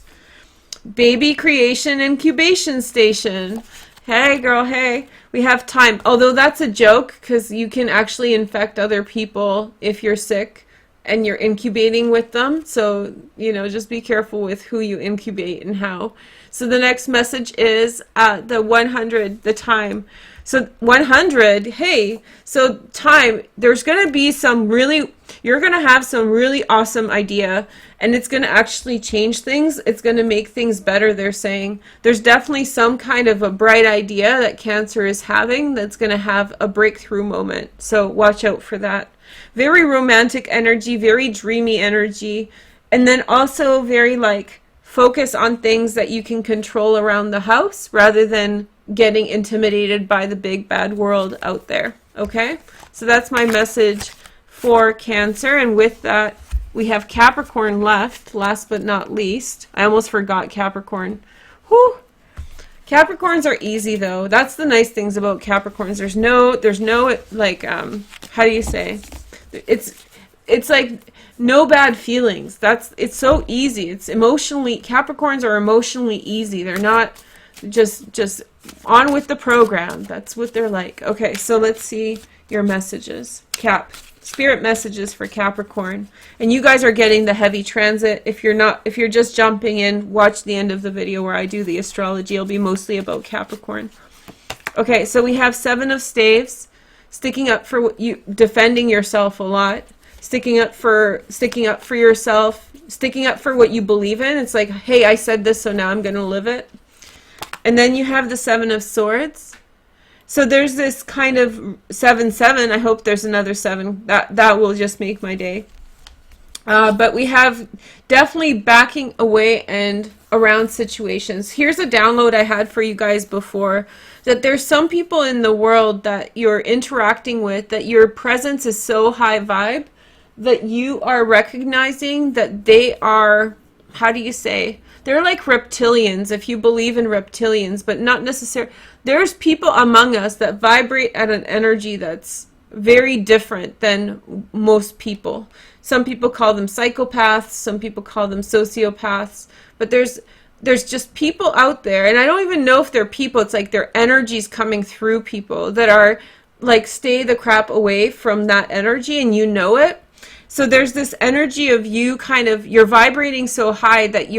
Baby creation incubation station. Hey girl, hey. We have time. Although that's a joke, because you can actually infect other people if you're sick and you're incubating with them. So, you know, just be careful with who you incubate and how. So the next message is the 100, the time. So 100, hey, so time, there's going to be some really, you're going to have some really awesome idea, and it's going to actually change things. It's going to make things better, they're saying. There's definitely some kind of a bright idea that Cancer is having that's going to have a breakthrough moment. So watch out for that. Very romantic energy, very dreamy energy, and then also very like focus on things that you can control around the house rather than getting intimidated by the big bad world out there. Okay, so that's my message for Cancer. And with that, we have Capricorn left, last but not least. I almost forgot Capricorn. Whew. Capricorns are easy though. That's the nice things about Capricorns. There's no like how do you say, it's like no bad feelings. It's so easy. It's emotionally, Capricorns are emotionally easy. They're not just on with the program. That's what they're like. Okay, so let's see your messages. Spirit messages for Capricorn. And you guys are getting the heavy transit. If you're just jumping in, watch the end of the video where I do the astrology. It'll be mostly about Capricorn. Okay, so we have 7 of Staves, sticking up for what you, defending yourself a lot, sticking up for yourself, sticking up for what you believe in. It's like, hey, I said this, so now I'm going to live it. And then you have the 7 of Swords. So there's this kind of 7-7. I hope there's another 7. That will just make my day. But we have definitely backing away and around situations. Here's a download I had for you guys before, that there's some people in the world that you're interacting with, that your presence is so high vibe that you are recognizing that they are, how do you say, they're like reptilians, if you believe in reptilians, but not necessarily. There's people among us that vibrate at an energy that's very different than most people. Some people call them psychopaths, some people call them sociopaths, but there's just people out there, and I don't even know if they're people. It's like their energy's coming through people that are like, stay the crap away from that energy, and you know it. So there's this energy of you kind of, you're vibrating so high that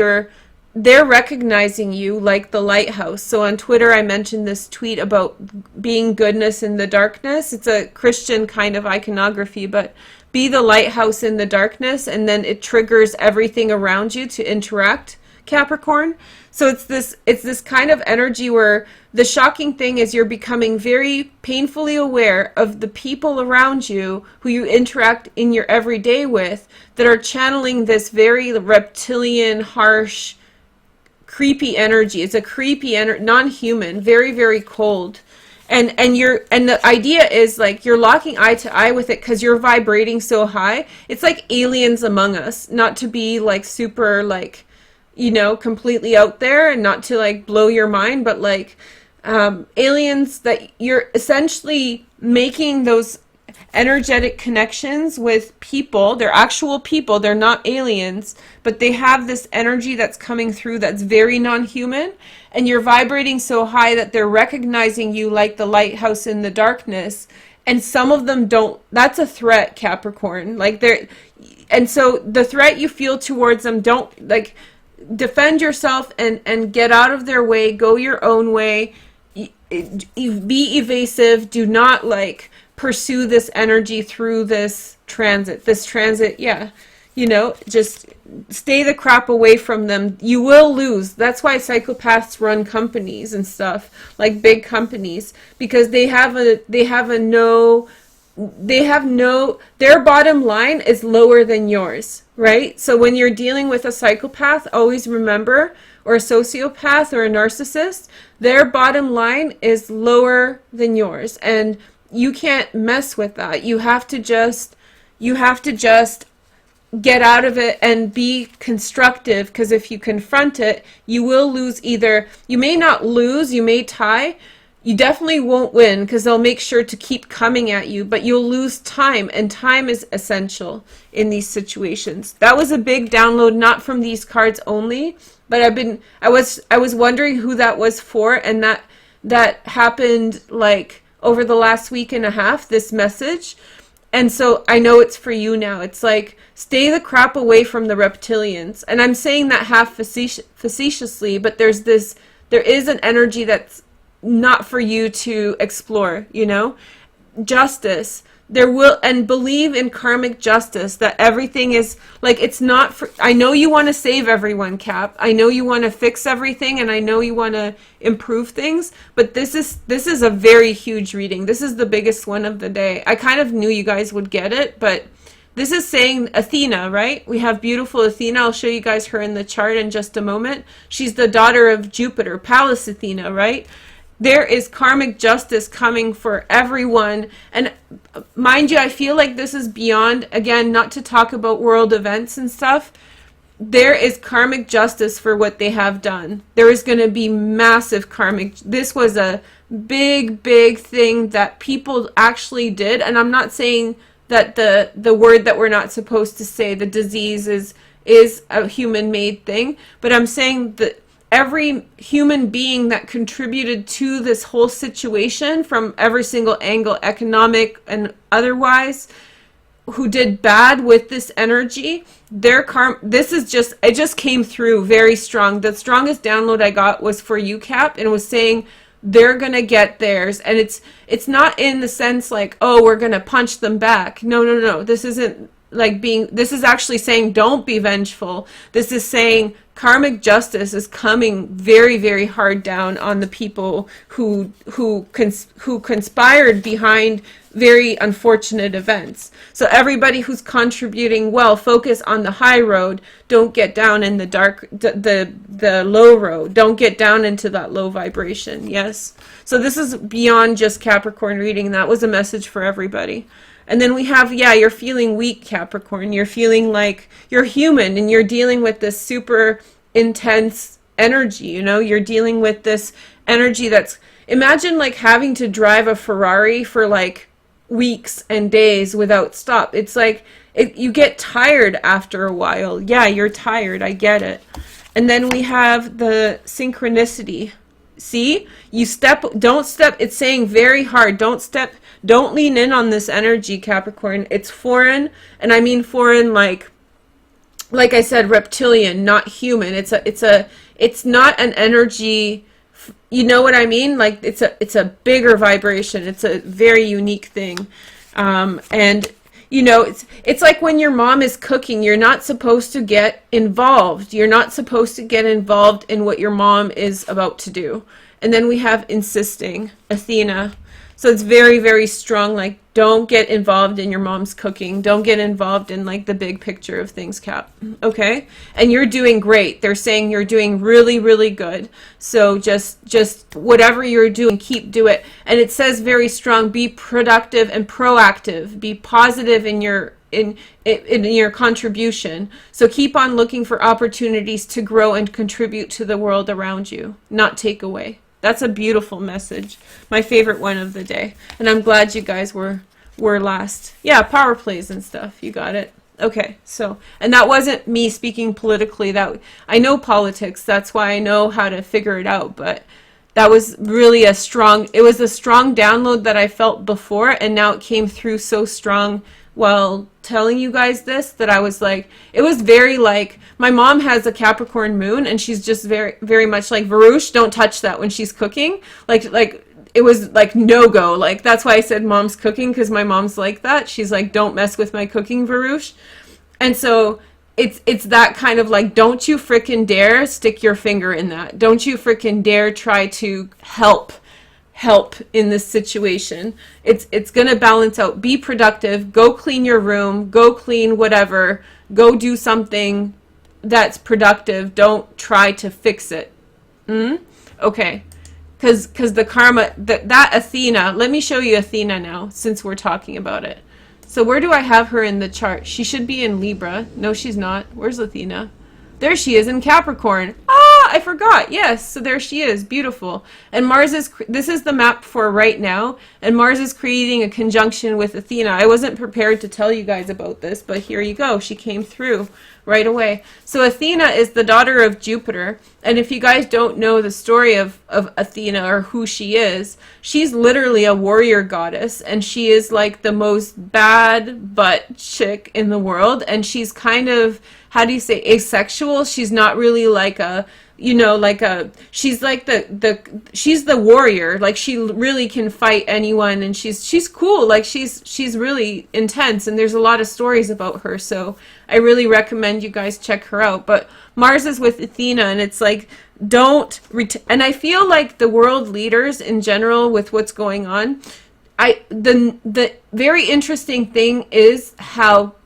they're recognizing you like the lighthouse. So on Twitter, I mentioned this tweet about being goodness in the darkness. It's a Christian kind of iconography, but be the lighthouse in the darkness, and then it triggers everything around you to interact, Capricorn. So it's this kind of energy where the shocking thing is you're becoming very painfully aware of the people around you who you interact in your everyday with that are channeling this very reptilian, harsh, creepy energy. It's a creepy non-human, very, very cold. And the idea is like you're locking eye to eye with it because you're vibrating so high. It's like aliens among us, not to be like super like, you know, completely out there and not to like blow your mind, but like aliens that you're essentially making those energetic connections with people. They're actual people. They're not aliens, but they have this energy that's coming through that's very non-human, and you're vibrating so high that they're recognizing you like the lighthouse in the darkness. And some of them don't. That's a threat, Capricorn. Like and so the threat you feel towards them, don't like, defend yourself and get out of their way. Go your own way. Be evasive. Do not like pursue this energy through this transit. Yeah, you know, just stay the crap away from them. You will lose. That's why psychopaths run companies and stuff, like big companies, because their bottom line is lower than yours, right? So when you're dealing with a psychopath, always remember, or a sociopath or a narcissist, their bottom line is lower than yours, and you can't mess with that. You have to just get out of it and be constructive, because if you confront it, you will lose. Either you may not lose, you may tie. You definitely won't win because they'll make sure to keep coming at you, but you'll lose time, and time is essential in these situations. That was a big download, not from these cards only, but I was wondering who that was for, and that happened like over the last week and a half, this message. And so I know it's for you now. It's like, stay the crap away from the reptilians. And I'm saying that half facetiously, but there is an energy that's not for you to explore, you know? Justice. There will, and believe in karmic justice, that everything is like, it's not for, I know you want to save everyone, Cap. I know you want to fix everything, and I know you want to improve things, but this is a very huge reading. This is the biggest one of the day. I kind of knew you guys would get it, but this is saying Athena, right? We have beautiful Athena. I'll show you guys her in the chart in just a moment. She's the daughter of Jupiter, Pallas Athena, right? There is karmic justice coming for everyone. And mind you, I feel like this is beyond, again, not to talk about world events and stuff. There is karmic justice for what they have done. There is going to be massive karmic. This was a big, big thing that people actually did. And I'm not saying that the word that we're not supposed to say, the disease, is a human-made thing, but I'm saying that every human being that contributed to this whole situation from every single angle, economic and otherwise, who did bad with this energy, their this is just, it just came through very strong. The strongest download I got was for you, Cap, and it was saying they're gonna get theirs. And it's not in the sense like, oh, we're gonna punch them back. No. This isn't like being, this is actually saying don't be vengeful. This is saying karmic justice is coming very, very hard down on the people who conspired behind very unfortunate events. So everybody who's contributing well, focus on the high road. Don't get down in the dark, the low road. Don't get down into that low vibration. Yes. So this is beyond just Capricorn reading. That was a message for everybody. And then we have, yeah, you're feeling weak, Capricorn. You're feeling like you're human and you're dealing with this super intense energy, you know? You're dealing with this energy that's, imagine like having to drive a Ferrari for like weeks and days without stop. It's like, you get tired after a while. Yeah, you're tired. I get it. And then we have the synchronicity. See, you don't step, it's saying very hard, don't lean in on this energy, Capricorn. It's foreign, and I mean foreign like I said, reptilian, not human. It's not an energy, you know what I mean? Like it's a bigger vibration. It's a very unique thing. And you know, it's like when your mom is cooking, you're not supposed to get involved. You're not supposed to get involved in what your mom is about to do. And then we have insisting, Athena. So it's very, very strong, like don't get involved in your mom's cooking. Don't get involved in like the big picture of things, Cap. Okay? And you're doing great. They're saying you're doing really, really good. So just whatever you're doing, do it. And it says very strong, be productive and proactive. Be positive in your contribution. So keep on looking for opportunities to grow and contribute to the world around you, not take away. That's a beautiful message. My favorite one of the day. And I'm glad you guys were last. Yeah, power plays and stuff. You got it. Okay, so, and that wasn't me speaking politically. That I know politics. That's why I know how to figure it out. But that was really a strong download that I felt before. And now it came through so strong while telling you guys this, that I was like, it was very like, my mom has a Capricorn moon and she's just very, very much like, Veroosh, don't touch that when she's cooking. Like it was like no-go. Like that's why I said mom's cooking, because my mom's like that. She's like, don't mess with my cooking, Veroosh. And so it's that kind of like, don't you frickin' dare stick your finger in that. Don't you frickin' dare try to help in this situation. It's gonna balance out. Be productive. Go clean your room. Go clean whatever. Go do something that's productive. Don't try to fix it. Okay, because the karma, that Athena, let me show you Athena now, since we're talking about it. So where do I have her in the chart? She should be in Libra. No, she's not. Where's Athena? There she is in Capricorn. Ah, I forgot. Yes, so there she is. Beautiful. And Mars is, this is the map for right now, and Mars is creating a conjunction with Athena. I wasn't prepared to tell you guys about this, but here you go. She came through right away. So Athena is the daughter of Jupiter, and if you guys don't know the story of Athena or who she is, she's literally a warrior goddess, and she is like the most bad butt chick in the world, and she's kind of how do you say, asexual. She's not really like a, you know, like a, she's like she's the warrior. Like she really can fight anyone, and she's cool. Like she's really intense, and there's a lot of stories about her. So I really recommend you guys check her out. But Mars is with Athena, and it's like, and I feel like the world leaders in general with what's going on, the very interesting thing is how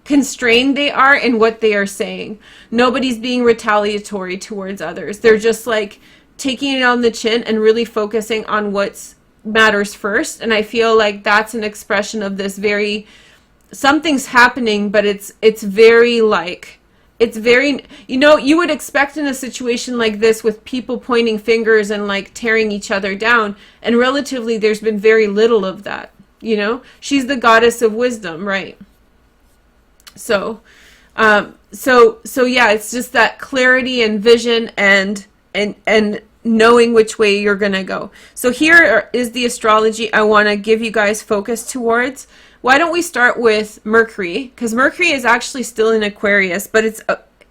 constrained they are in what they are saying. Nobody's being retaliatory towards others. They're just like taking it on the chin and really focusing on what matters first. And I feel like that's an expression of this very, something's happening, but it's very like, it's very, you know, you would expect in a situation like this with people pointing fingers and like tearing each other down, and relatively there's been very little of that, you know. She's the goddess of wisdom, right? So so yeah, it's just that clarity and vision and knowing which way you're gonna go. So here is the astrology I want to give you guys focus towards. Why don't we start with Mercury? Because Mercury is actually still in Aquarius, but it's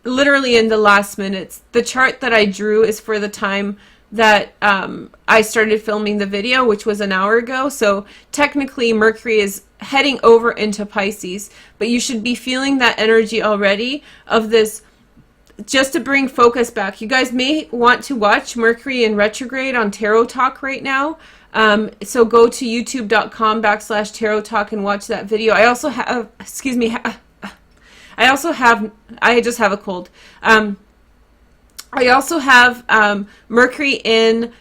literally in the last minutes. The chart that I drew is for the time that I started filming the video, which was an hour ago. So technically Mercury is heading over into Pisces, but you should be feeling that energy already of this. Just to bring focus back, you guys may want to watch Mercury in retrograde on Tarot Talk right now. So go to youtube.com/Tarot Talk and watch that video. I also have, excuse me, I just have a cold. I also have Mercury in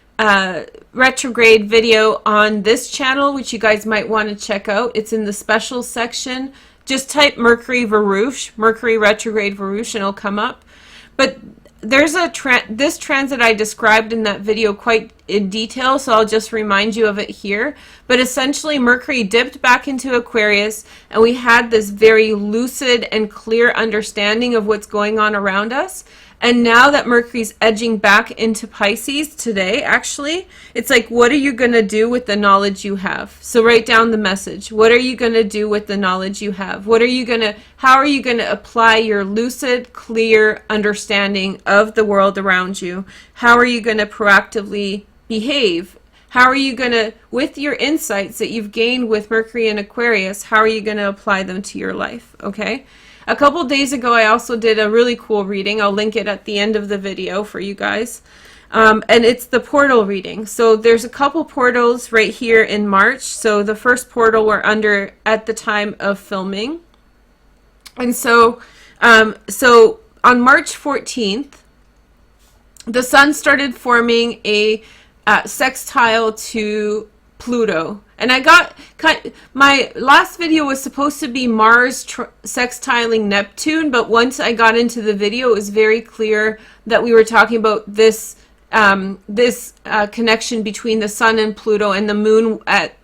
retrograde video on this channel, which you guys might want to check out. It's in the special section. Just type Mercury Veroosh, Mercury retrograde Veroosh, and it'll come up. But there's this transit I described in that video quite in detail, so I'll just remind you of it here. But essentially Mercury dipped back into Aquarius, and we had this very lucid and clear understanding of what's going on around us. And now that Mercury's edging back into Pisces today, actually, it's like, what are you going to do with the knowledge you have? So write down the message. What are you going to do with the knowledge you have? How are you going to apply your lucid, clear understanding of the world around you? How are you going to proactively behave? How are you going to, with your insights that you've gained with Mercury and Aquarius, how are you going to apply them to your life? Okay? A couple days ago, I also did a really cool reading. I'll link it at the end of the video for you guys. And it's the portal reading. So there's a couple portals right here in March. So the first portal we're under at the time of filming. And so, so on March 14th, the sun started forming a sextile to Pluto. And my last video was supposed to be Mars sextiling Neptune, but once I got into the video, it was very clear that we were talking about this connection between the sun and Pluto and the moon at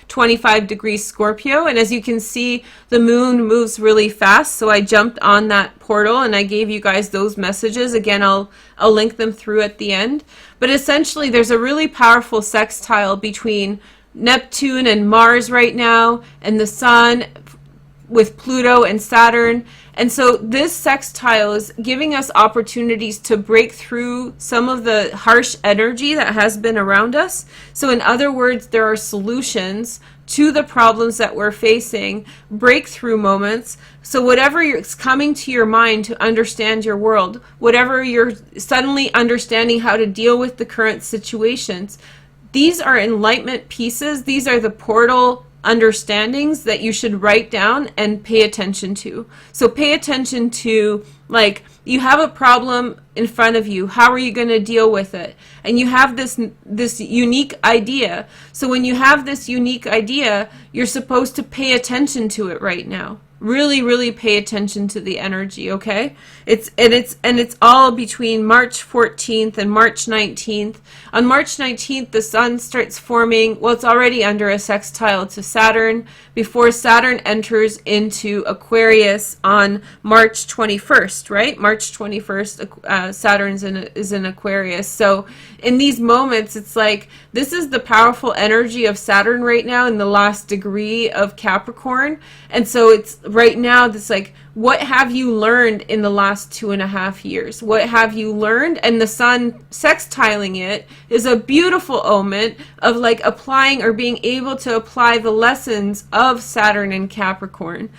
25 degrees Scorpio. And as you can see, the moon moves really fast, so I jumped on that portal and I gave you guys those messages. Again, I'll link them through at the end. But essentially, there's a really powerful sextile between Neptune and Mars right now, and the sun with Pluto and Saturn. And so this sextile is giving us opportunities to break through some of the harsh energy that has been around us. So in other words, there are solutions to the problems that we're facing, breakthrough moments. So whatever is coming to your mind to understand your world, whatever you're suddenly understanding how to deal with the current situations, these are enlightenment pieces. These are the portal understandings that you should write down and pay attention to. So pay attention to, like, you have a problem in front of you. How are you going to deal with it? And you have this unique idea. So when you have this unique idea, you're supposed to pay attention to it right now. Really, really pay attention to the energy, okay? It's all between March 14th and March 19th. On March 19th, the sun starts forming, well, it's already under a sextile to Saturn, before Saturn enters into Aquarius on March 21st, right? March 21st, Saturn is in Aquarius. So in these moments, it's like, this is the powerful energy of Saturn right now in the last degree of Capricorn. And so it's right now, this like, what have you learned in the last 2.5 years? What have you learned? And the sun sextiling it is a beautiful omen of like applying or being able to apply the lessons of Saturn and Capricorn.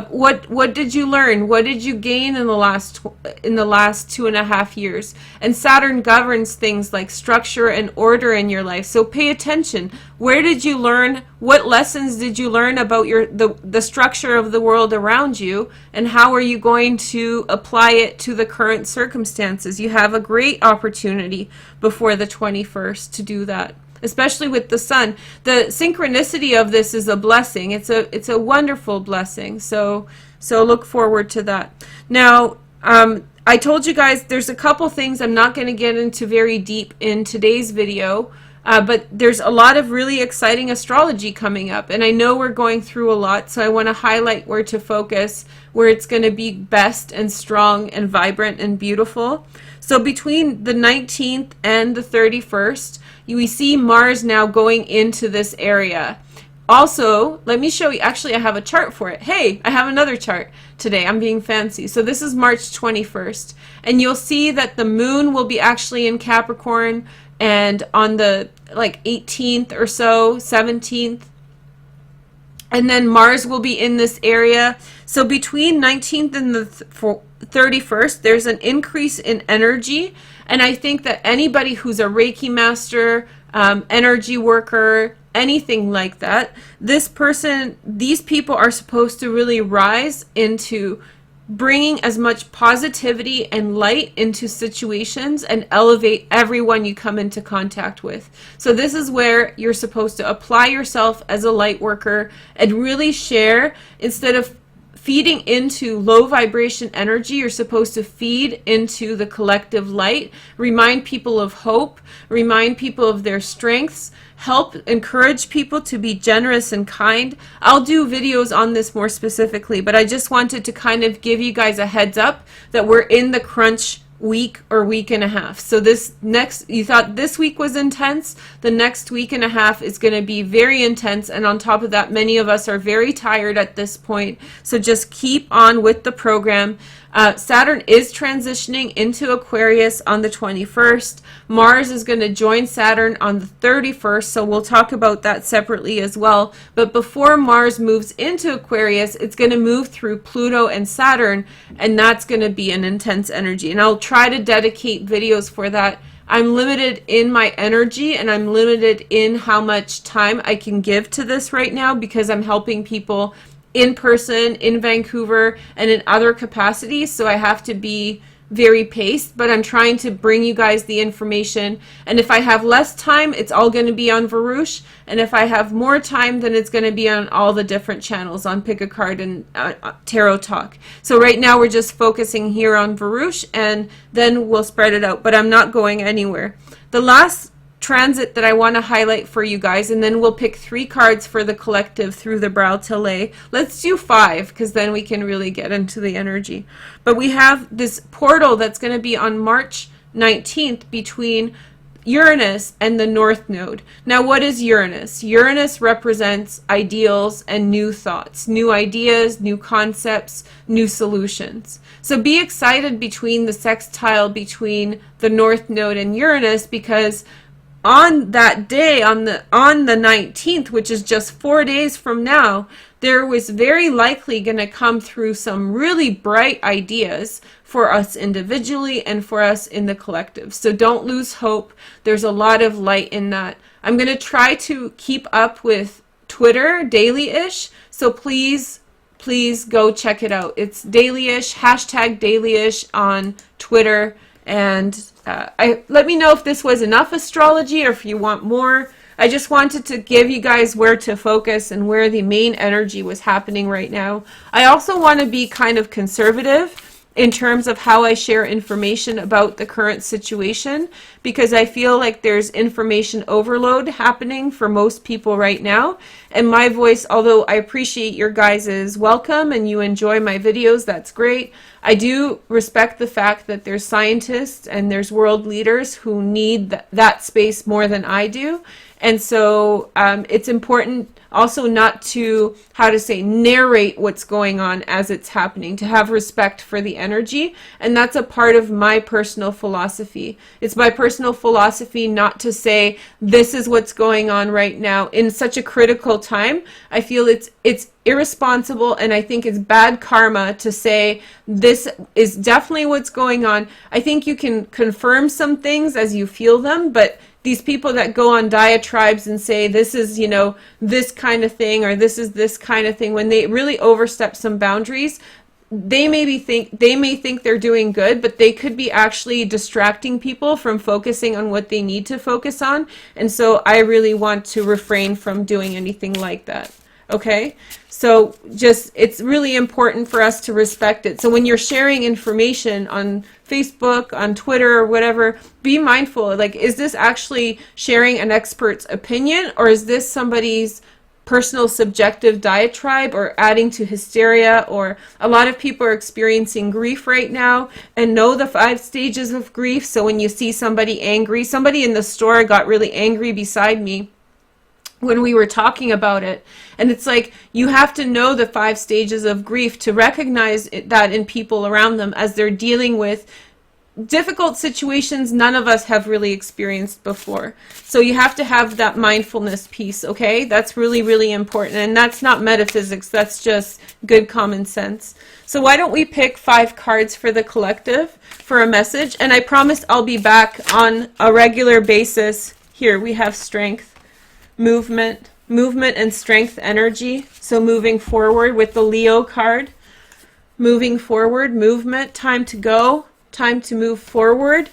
What did you learn? What did you gain in the last 2.5 years? And Saturn governs things like structure and order in your life. So pay attention. Where did you learn? What lessons did you learn about the structure of the world around you? And how are you going to apply it to the current circumstances? You have a great opportunity before the 21st to do that, especially with the sun. The synchronicity of this is a blessing. It's a wonderful blessing. So look forward to that. Now, I told you guys there's a couple things I'm not going to get into very deep in today's video. But there's a lot of really exciting astrology coming up, and I know we're going through a lot, so I want to highlight where to focus, where it's going to be best and strong and vibrant and beautiful. So between the 19th and the 31st, we see Mars now going into this area. Also, let me show you, actually I have a chart for it. Hey, I have another chart today. I'm being fancy. So this is March 21st, and you'll see that the moon will be actually in Capricorn, and on the like 18th or so, 17th, and then Mars will be in this area. So between 19th and the 31st, there's an increase in energy, and I think that anybody who's a Reiki master, energy worker, anything like that, these people are supposed to really rise into bringing as much positivity and light into situations and elevate everyone you come into contact with. So this is where you're supposed to apply yourself as a light worker and really share. Instead of feeding into low vibration energy, you're supposed to feed into the collective light, remind people of hope, remind people of their strengths, help encourage people to be generous and kind. I'll do videos on this more specifically, but I just wanted to kind of give you guys a heads up that we're in the crunch week or week and a half. So you thought this week was intense, the next week and a half is going to be very intense, and on top of that, many of us are very tired at this point. So just keep on with the program. Saturn is transitioning into Aquarius on the 21st. Mars is going to join Saturn on the 31st, so we'll talk about that separately as well. But before Mars moves into Aquarius, it's going to move through Pluto and Saturn, and that's going to be an intense energy. And I'll try to dedicate videos for that. I'm limited in my energy, and I'm limited in how much time I can give to this right now because I'm helping people in person, in Vancouver, and in other capacities, so I have to be very paced, but I'm trying to bring you guys the information. And if I have less time, it's all going to be on Veroosh, and if I have more time, then it's going to be on all the different channels on Pick a Card and Tarot Talk. So right now we're just focusing here on Veroosh, and then we'll spread it out, but I'm not going anywhere. The last transit that I want to highlight for you guys, and then we'll pick 3 cards for the collective through the brow to lay. Let's do 5 because then we can really get into the energy. But we have this portal that's going to be on March 19th between Uranus and the North Node. Now, what is Uranus? Uranus represents ideals and new thoughts, new ideas, new concepts, new solutions. So be excited between the sextile between the North Node and Uranus, because on that day, on the 19th, which is just 4 days from now, there was very likely going to come through some really bright ideas for us individually and for us in the collective. So don't lose hope. There's a lot of light in that. I'm going to try to keep up with Twitter daily-ish, so please go check it out. It's daily-ish, hashtag daily-ish on Twitter. And let me know if this was enough astrology or if you want more. I just wanted to give you guys where to focus and where the main energy was happening right now. I also want to be kind of conservative in terms of how I share information about the current situation, because I feel like there's information overload happening for most people right now. And my voice, although I appreciate your guys' welcome and you enjoy my videos, that's great. I do respect the fact that there's scientists and there's world leaders who need that space more than I do. And so it's important also not to, how to say, narrate what's going on as it's happening, to have respect for the energy. And that's a part of my personal philosophy. It's my personal philosophy not to say, this is what's going on right now in such a critical time. I feel it's irresponsible, and I think it's bad karma to say, this is definitely what's going on. I think you can confirm some things as you feel them, but these people that go on diatribes and say this is, you know, this kind of thing, or this is this kind of thing, when they really overstep some boundaries, they may think they're doing good, but they could be actually distracting people from focusing on what they need to focus on. And so I really want to refrain from doing anything like that. Okay, so just, it's really important for us to respect it. So when you're sharing information on Facebook, on Twitter, or whatever, be mindful. Like, is this actually sharing an expert's opinion, or is this somebody's personal subjective diatribe, or adding to hysteria? Or a lot of people are experiencing grief right now and know the 5 stages of grief. So when you see somebody angry, somebody in the store got really angry beside me when we were talking about it. And it's like, you have to know the 5 stages of grief to recognize that in people around them as they're dealing with difficult situations none of us have really experienced before. So you have to have that mindfulness piece, okay? That's really, really important. And that's not metaphysics, that's just good common sense. So why don't we pick 5 cards for the collective for a message? And I promise I'll be back on a regular basis. Here we have strength, movement and strength energy. So moving forward with the Leo card, moving forward, movement, time to go, time to move forward,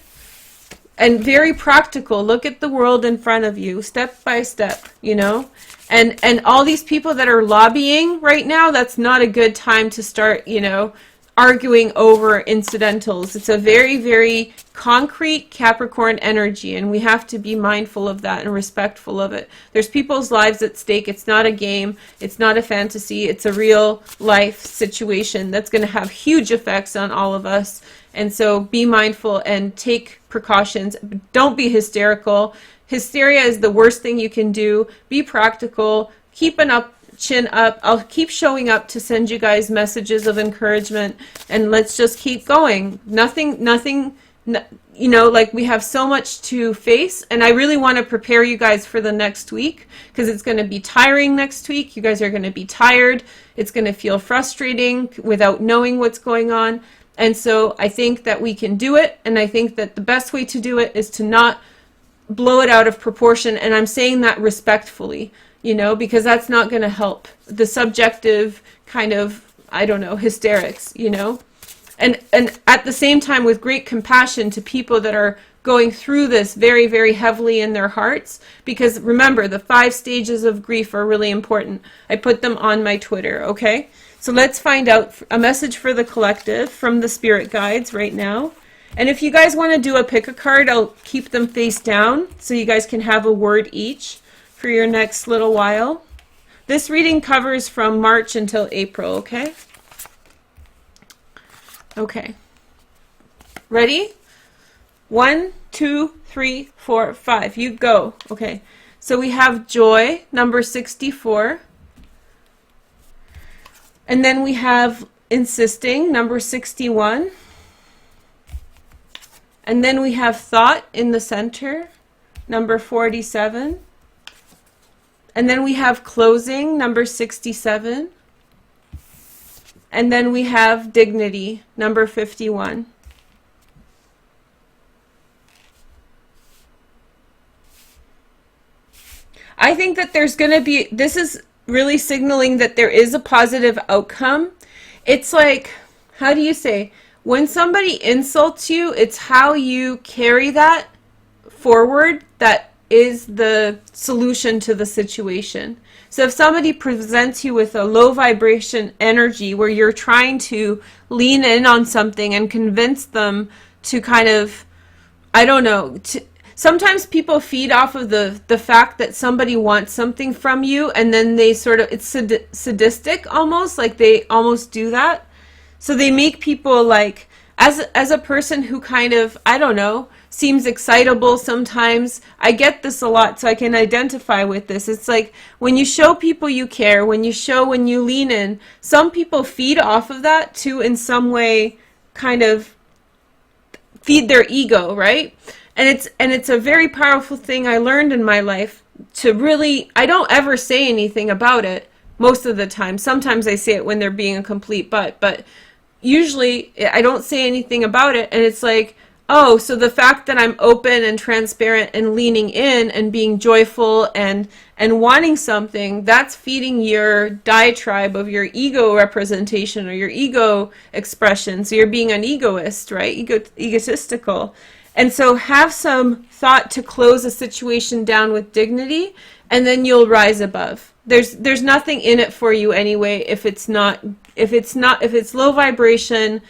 and very practical. Look at the world in front of you, step by step, you know. And all these people that are lobbying right now, that's not a good time to start, you know, arguing over incidentals. It's a very, very concrete Capricorn energy, and we have to be mindful of that and respectful of it. There's people's lives at stake. It's not a game. It's not a fantasy. It's a real life situation that's going to have huge effects on all of us. And so be mindful and take precautions. Don't be hysterical. Hysteria is the worst thing you can do. Be practical. Keep an chin up. I'll keep showing up to send you guys messages of encouragement, and let's just keep going. Nothing, you know, like, we have so much to face, and I really want to prepare you guys for the next week, because it's going to be tiring next week. You guys are going to be tired. It's going to feel frustrating without knowing what's going on. And so I think that we can do it, and I think that the best way to do it is to not blow it out of proportion, and I'm saying that respectfully, you know, because that's not going to help the subjective kind of, I don't know, hysterics, you know. And at the same time, with great compassion to people that are going through this very, very heavily in their hearts, because remember, the 5 stages of grief are really important. I put them on my Twitter, okay? So let's find out a message for the collective from the spirit guides right now. And if you guys want to do a pick a card, I'll keep them face down so you guys can have a word each for your next little while. This reading covers from March until April, okay? Okay. Ready? 1, 2, 3, 4, 5. You go. Okay. So we have joy, number 64. And then we have insisting, number 61. And then we have thought in the center, number 47. And then we have closing, number 67. And then we have dignity, number 51. I think that there's going to be, this is really signaling that there is a positive outcome. It's like, how do you say, when somebody insults you, it's how you carry that forward that is the solution to the situation. So if somebody presents you with a low vibration energy where you're trying to lean in on something and convince them to kind of, I don't know, sometimes people feed off of the fact that somebody wants something from you, and then they sort of, it's sadistic almost, like they almost do that. So they make people like, as a person who kind of, I don't know, seems excitable sometimes, I get this a lot, so I can identify with this. It's like when you show people you care, when you lean in, some people feed off of that to in some way kind of feed their ego, right? And it's a very powerful thing I learned in my life to really, I don't ever say anything about it most of the time. Sometimes I say it when they're being a complete butt, but usually I don't say anything about it. And it's like, oh, so the fact that I'm open and transparent and leaning in and being joyful and wanting something, that's feeding your diatribe of your ego representation or your ego expression. So you're being an egoist, right? Egotistical. And so have some thought to close a situation down with dignity, and then you'll rise above. There's nothing in it for you anyway if it's low vibration.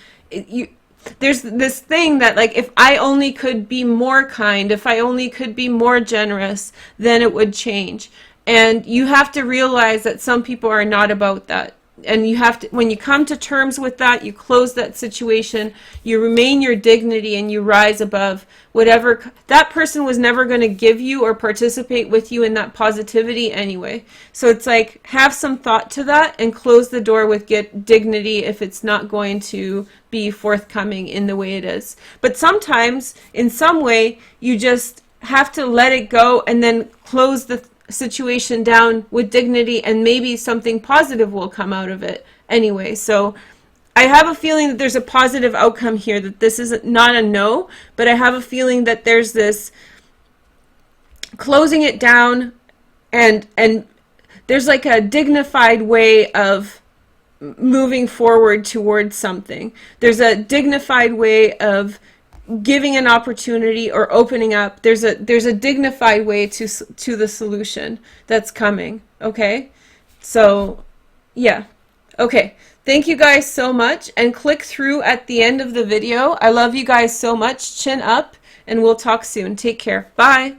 There's this thing that, like, if I only could be more kind, if I only could be more generous, then it would change. And you have to realize that some people are not about that. And you have to, when you come to terms with that, you close that situation, you remain your dignity, and you rise above whatever. That person was never going to give you or participate with you in that positivity anyway. So it's like, have some thought to that and close the door with dignity if it's not going to be forthcoming in the way it is. But sometimes, in some way, you just have to let it go and then close the situation down with dignity, and maybe something positive will come out of it anyway. So I have a feeling that there's a positive outcome here, that this is not a no, but I have a feeling that there's this closing it down, and there's like a dignified way of moving forward towards something. There's a dignified way of giving an opportunity or opening up. There's a dignified way to the solution that's coming. Okay, so yeah, okay, thank you guys so much, and click through at the end of the video. I love you guys so much. Chin up, and we'll talk soon. Take care. Bye.